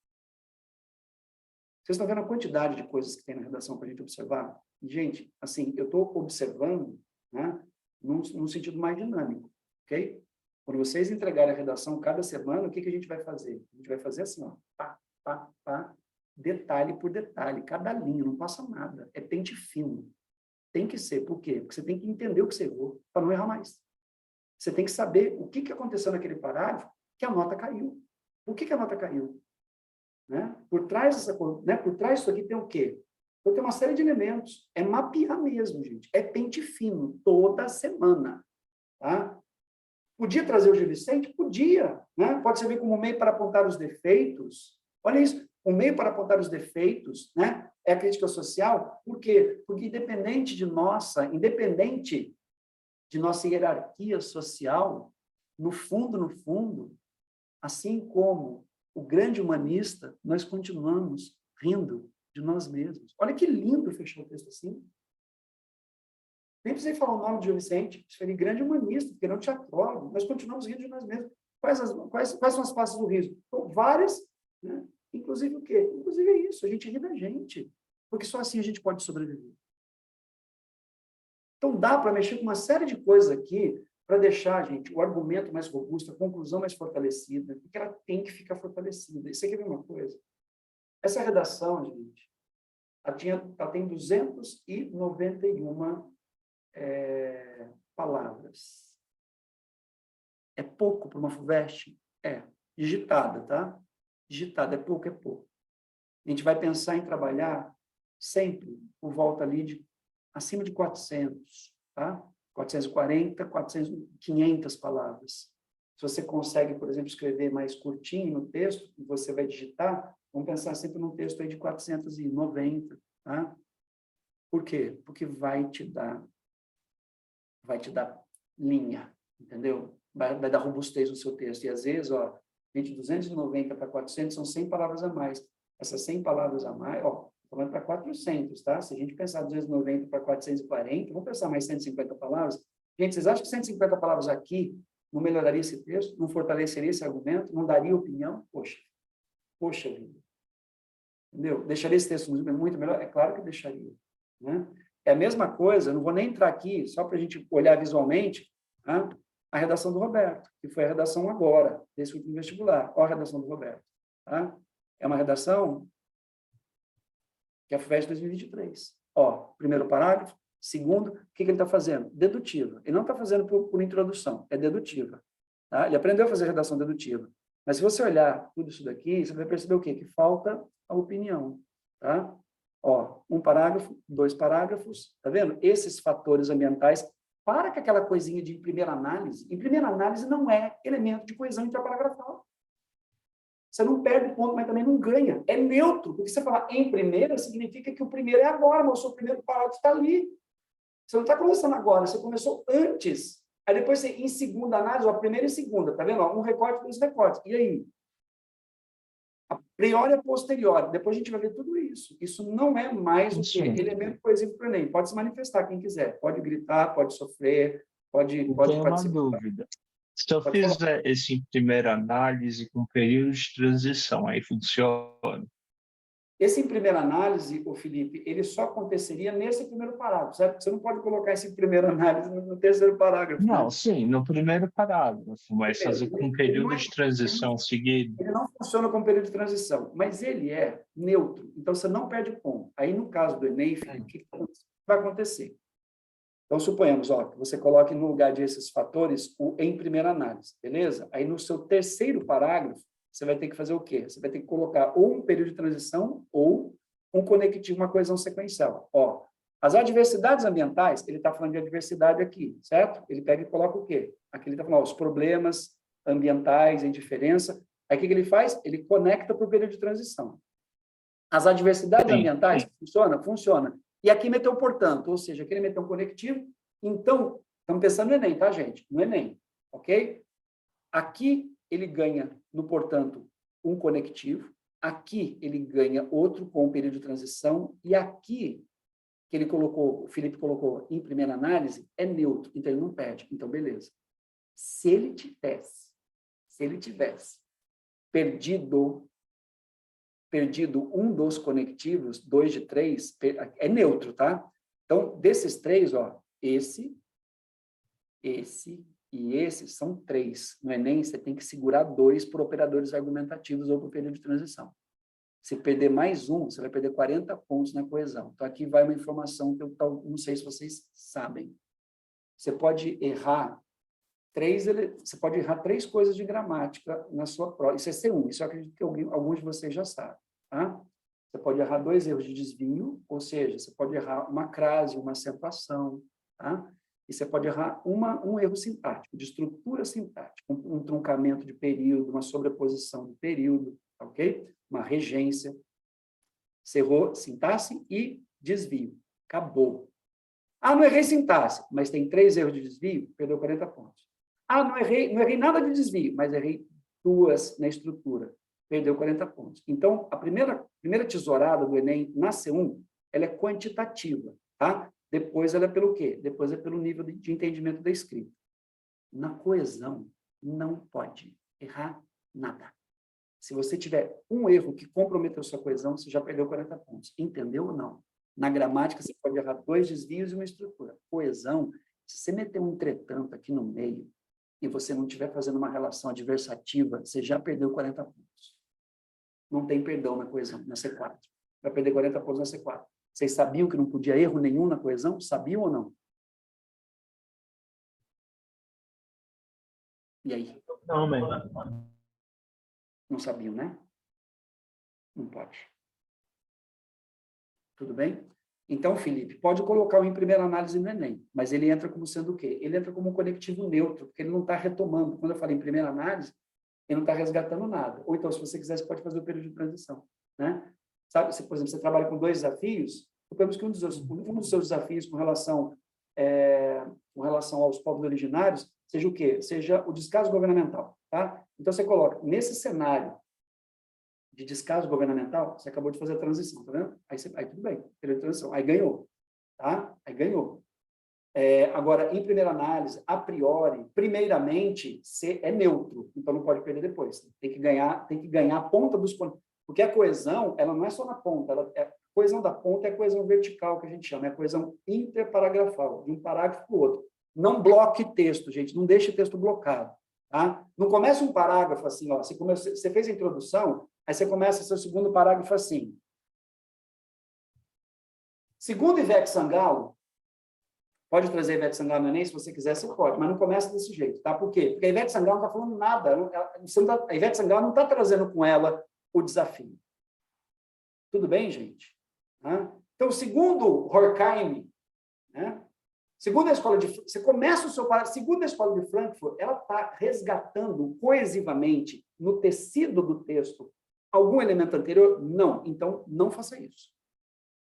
Vocês estão vendo a quantidade de coisas que tem na redação para a gente observar? Gente, assim, eu estou observando, né, num sentido mais dinâmico, ok? Quando vocês entregarem a redação cada semana, o que a gente vai fazer? A gente vai fazer assim, ó, pá, pá, pá, detalhe por detalhe, cada linha, não passa nada. É pente fino. Tem que ser. Por quê? Porque você tem que entender o que você errou, para não errar mais. Você tem que saber o que aconteceu naquele parágrafo que a nota caiu. Por que a nota caiu? Né? Por trás disso aqui tem o quê? Então, tem uma série de elementos. É mapear mesmo, gente. É pente fino, toda semana. Tá? Podia trazer o Gil Vicente? Podia. Né? Pode servir como meio para apontar os defeitos. Olha isso. O meio para apontar os defeitos, né, é a crítica social. Por quê? Porque independente de nossa hierarquia social, no fundo, assim como o grande humanista, nós continuamos rindo de nós mesmos. Olha que lindo fechar o texto assim. Nem precisei falar o nome de Gil Vicente, ele grande humanista, porque não teatrólogo. Nós continuamos rindo de nós mesmos. Quais são as faces do riso? Então, várias, né? Inclusive o quê? Inclusive é isso, a gente ri da gente, porque só assim a gente pode sobreviver. Então, dá para mexer com uma série de coisas aqui para deixar, gente, o argumento mais robusto, a conclusão mais fortalecida, porque ela tem que ficar fortalecida. Isso aqui é uma coisa. Essa redação, gente, ela tem 291 palavras. É pouco para uma FUVEST? É. Digitada, tá? Digitada, é pouco, é pouco. A gente vai pensar em trabalhar sempre por volta ali de acima de 400, tá? 440, 400, 500 palavras. Se você consegue, por exemplo, escrever mais curtinho no texto, e você vai digitar, vamos pensar sempre num texto aí de 490, tá? Por quê? Porque vai te dar linha, entendeu? Vai dar robustez no seu texto. E às vezes, ó, de 290 para 400 são 100 palavras a mais. Essas 100 palavras a mais, ó, falando para 400, tá? Se a gente pensar 290 para 440, vamos pensar mais 150 palavras. Gente, vocês acham que 150 palavras aqui não melhoraria esse texto? Não fortaleceria esse argumento? Não daria opinião? Poxa vida. Entendeu? Deixaria esse texto muito melhor? É claro que deixaria. Né? É a mesma coisa, não vou nem entrar aqui, só para a gente olhar visualmente, tá? A redação do Roberto, que foi a redação agora, desse último vestibular. Olha a redação do Roberto. Tá? É uma redação que é a FUVEST 2023. Ó, primeiro parágrafo, segundo, o que ele está fazendo? Dedutiva. Ele não está fazendo por introdução, é dedutiva. Tá? Ele aprendeu a fazer redação dedutiva. Mas se você olhar tudo isso daqui, você vai perceber o quê? Que falta a opinião. Tá? Ó, um parágrafo, 2 parágrafos, tá vendo? Esses fatores ambientais, para com aquela coisinha de primeira análise. Em primeira análise não é elemento de coesão interparagrafal. Você não perde ponto, mas também não ganha. É neutro, porque você falar em primeira significa que o primeiro é agora, mas o seu primeiro parágrafo está ali. Você não está começando agora, você começou antes. Aí depois, você, em segunda análise, ó, primeira e segunda, tá vendo? Ó, um recorte, 2 recortes. E aí? A priori e a posteriori. Depois a gente vai ver tudo isso. Isso não é mais o quê? Elemento coesivo para o Enem. Pode se manifestar quem quiser. Pode gritar, pode sofrer, pode Tenho participar. uma dúvida. Se eu fizer esse em primeira análise com período de transição, aí funciona? Esse em primeira análise, o Felipe, ele só aconteceria nesse primeiro parágrafo, certo? Você não pode colocar esse em primeira análise no terceiro parágrafo. Não, né? sim, no primeiro parágrafo, mas fazer com período de transição seguido. Ele não funciona como período de transição, mas ele é neutro, então você não perde ponto. Aí, no caso do Enem, Felipe, o que vai acontecer? Então, suponhamos, ó, que você coloque no lugar desses fatores o em primeira análise, beleza? Aí, no seu terceiro parágrafo, você vai ter que fazer o quê? Você vai ter que colocar ou um período de transição ou um conectivo, uma coesão sequencial. Ó, as adversidades ambientais, ele está falando de adversidade aqui, certo? Ele pega e coloca o quê? Aqui ele está falando, ó, os problemas ambientais, a indiferença. Aí, o que ele faz? Ele conecta para o período de transição. As adversidades ambientais, funciona? Funciona. E aqui meteu portanto, ou seja, aqui ele meteu um conectivo. Então, estamos pensando no Enem, tá, gente? No Enem, ok? Aqui ele ganha, no portanto, um conectivo. Aqui ele ganha outro com o período de transição. E aqui, que ele colocou, o Felipe colocou em primeira análise, é neutro. Então, ele não perde. Então, beleza. Se ele tivesse perdido um dos conectivos, 2 de 3, é neutro, tá? Então, desses 3, ó, esse e esse são 3. No Enem, você tem que segurar 2 por operadores argumentativos ou por período de transição. Se perder mais um, você vai perder 40 pontos na coesão. Então, aqui vai uma informação que eu não sei se vocês sabem. Você pode errar 3 coisas de gramática na sua prova. Isso é C1, isso eu acredito que alguns de vocês já sabem. Tá? Você pode errar 2 erros de desvio, ou seja, você pode errar uma crase, uma acentuação, tá? E você pode errar um erro sintático, de estrutura sintática, um truncamento de período, uma sobreposição de período, ok? Uma regência. Você errou sintaxe e desvio. Acabou. Ah, não errei sintaxe, mas tem 3 erros de desvio, perdeu 40 pontos. Ah, não errei nada de desvio, mas errei 2 na estrutura, perdeu 40 pontos. Então, a primeira tesourada do Enem na C1, ela é quantitativa, tá? Depois ela é pelo quê? Depois é pelo nível de entendimento da escrita. Na coesão, não pode errar nada. Se você tiver um erro que comprometeu sua coesão, você já perdeu 40 pontos. Entendeu ou não? Na gramática, você pode errar 2 desvios e uma estrutura. Coesão, se você meter um entretanto aqui no meio e você não estiver fazendo uma relação adversativa, você já perdeu 40 pontos. Não tem perdão na coesão, na C4. Vai perder 40 pontos na C4. Vocês sabiam que não podia erro nenhum na coesão? Sabiam ou não? E aí? Não, mãe. Não sabiam, né? Não pode. Tudo bem? Então, Felipe, pode colocar o em primeira análise no Enem, mas ele entra como sendo o quê? Ele entra como um conectivo neutro, porque ele não está retomando. Quando eu falei em primeira análise, ele não está resgatando nada. Ou então, se você quiser, você pode fazer o período de transição. Né? Sabe, se, por exemplo, você trabalha com 2 desafios, suponhamos que um dos seus desafios com relação aos povos originários seja o quê? Seja o descaso governamental. Tá? Então, você coloca, nesse cenário de descaso governamental, você acabou de fazer a transição, tá vendo? Aí tudo bem, período de transição, aí ganhou, tá? Aí ganhou. Agora, em primeira análise, a priori, primeiramente, C é neutro, então não pode perder depois. Tem que ganhar a ponta dos... Porque a coesão, ela não é só na ponta, a coesão da ponta é a coesão vertical, que a gente chama, é a coesão interparagrafal, de um parágrafo para o outro. Não bloque texto, gente, não deixe texto blocado. Tá? Não comece um parágrafo assim, ó, você fez a introdução, aí você começa seu segundo parágrafo assim. Segundo Ivete Sangalo, pode trazer a Ivete Sangalo no Enem, se você quiser, você pode, mas não começa desse jeito, tá? Por quê? Porque a Ivete Sangalo não está falando nada, a Ivete Sangalo não está trazendo com ela o desafio. Tudo bem, gente? Então, segundo Horkheim, né? Segundo a escola de... Você começa o seu parágrafo... Segundo a escola de Frankfurt, ela está resgatando coesivamente no tecido do texto algum elemento anterior? Não. Então, não faça isso.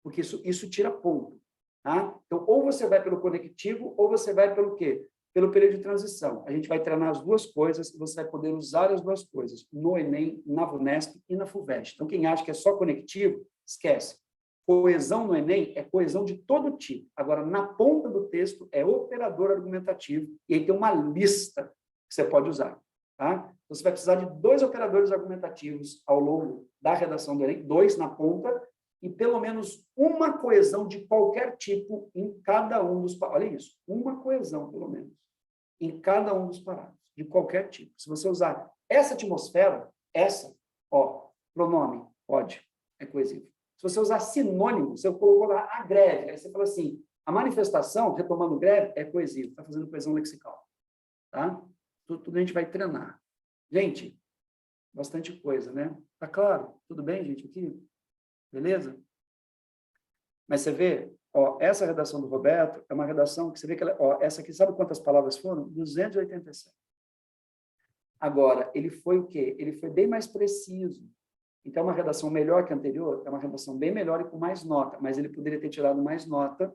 Porque isso tira ponto. Tá? Então, ou você vai pelo conectivo, ou você vai pelo quê? Pelo período de transição. A gente vai treinar as duas coisas e você vai poder usar as duas coisas no Enem, na VUNESP e na FUVEST. Então, quem acha que é só conectivo, esquece. Coesão no Enem é coesão de todo tipo. Agora, na ponta do texto, é operador argumentativo, e aí tem uma lista que você pode usar. Tá? Então, você vai precisar de 2 operadores argumentativos ao longo da redação do Enem, 2 na ponta, e pelo menos uma coesão de qualquer tipo em cada um dos parágrafos. Olha isso, uma coesão, pelo menos, em cada um dos parágrafos, de qualquer tipo. Se você usar essa atmosfera, ó, pronome, pode, é coesivo. Se você usar sinônimo, você colocou lá a greve, aí você fala assim, a manifestação, retomando greve, é coesivo, está fazendo coesão lexical. Tá? Tudo a gente vai treinar. Gente, bastante coisa, né? Tá claro? Tudo bem, gente, aqui? Beleza? Mas você vê, ó, essa redação do Roberto é uma redação que você vê que ela, ó, essa aqui, sabe quantas palavras foram? 287. Agora, ele foi o quê? Ele foi bem mais preciso. Então, uma redação melhor que a anterior, é uma redação bem melhor e com mais nota, mas ele poderia ter tirado mais nota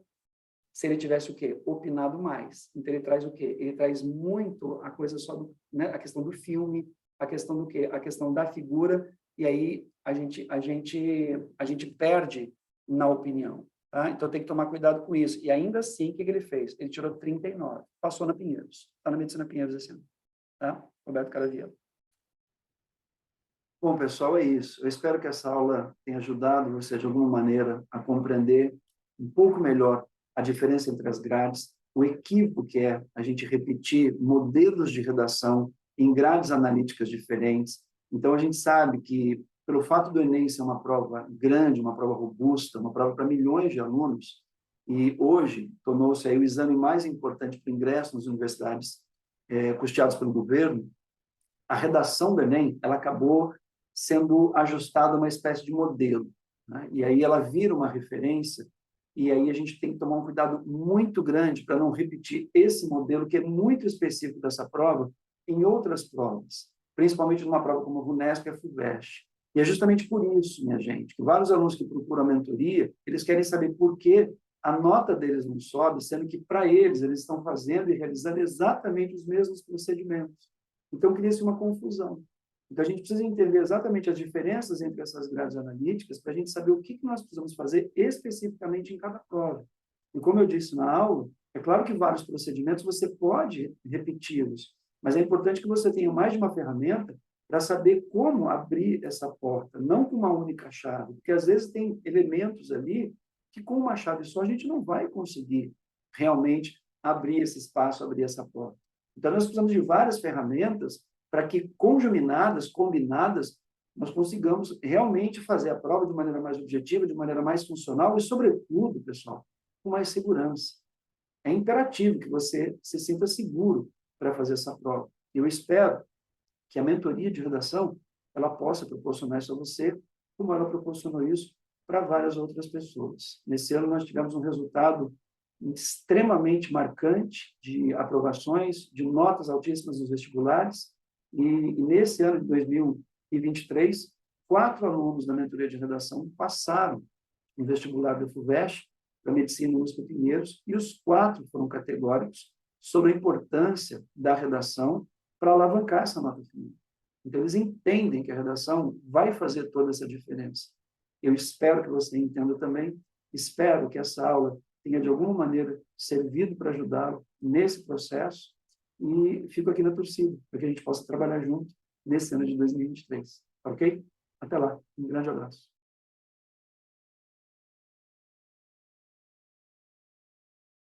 se ele tivesse o quê? Opinado mais. Então, ele traz o quê? Ele traz muito a coisa só, né? A questão do filme, a questão do quê? A questão da figura, e aí a gente perde na opinião. Tá? Então, tem que tomar cuidado com isso. E ainda assim, o que ele fez? Ele tirou 39, passou na Pinheiros. Está na Medicina Pinheiros esse ano. Tá? Roberto Caraviello. Bom, pessoal, é isso. Eu espero que essa aula tenha ajudado você, de alguma maneira, a compreender um pouco melhor a diferença entre as grades, o equívoco que é a gente repetir modelos de redação em grades analíticas diferentes. Então, a gente sabe que, pelo fato do Enem ser uma prova grande, uma prova robusta, uma prova para milhões de alunos, e hoje tornou-se aí o exame mais importante para o ingresso nas universidades custeadas pelo governo, a redação do Enem, ela acabou sendo ajustada a uma espécie de modelo, né? E aí ela vira uma referência, e aí a gente tem que tomar um cuidado muito grande para não repetir esse modelo, que é muito específico dessa prova, em outras provas, principalmente numa prova como a VUNESP e a FUVEST. E é justamente por isso, minha gente, que vários alunos que procuram a mentoria, eles querem saber por que a nota deles não sobe, sendo que, para eles estão fazendo e realizando exatamente os mesmos procedimentos. Então, cria-se uma confusão. Então, a gente precisa entender exatamente as diferenças entre essas grades analíticas para a gente saber o que nós precisamos fazer especificamente em cada prova. E como eu disse na aula, é claro que vários procedimentos você pode repeti-los, mas é importante que você tenha mais de uma ferramenta para saber como abrir essa porta, não com uma única chave, porque às vezes tem elementos ali que com uma chave só a gente não vai conseguir realmente abrir esse espaço, abrir essa porta. Então, nós precisamos de várias ferramentas para que, conjuminadas, combinadas, nós consigamos realmente fazer a prova de maneira mais objetiva, de maneira mais funcional e, sobretudo, pessoal, com mais segurança. É imperativo que você se sinta seguro para fazer essa prova. Eu espero que a mentoria de redação ela possa proporcionar isso a você, como ela proporcionou isso para várias outras pessoas. Nesse ano, nós tivemos um resultado extremamente marcante de aprovações, de notas altíssimas nos vestibulares, e nesse ano de 2023, 4 alunos da mentoria de redação passaram no vestibular da FUVEST para Medicina USP Pinheiros, e os 4 foram categóricos sobre a importância da redação para alavancar essa nota final. Então, eles entendem que a redação vai fazer toda essa diferença. Eu espero que você entenda também, espero que essa aula tenha, de alguma maneira, servido para ajudá-lo nesse processo, e fico aqui na torcida, para que a gente possa trabalhar junto nesse ano de 2023. Ok? Até lá. Um grande abraço.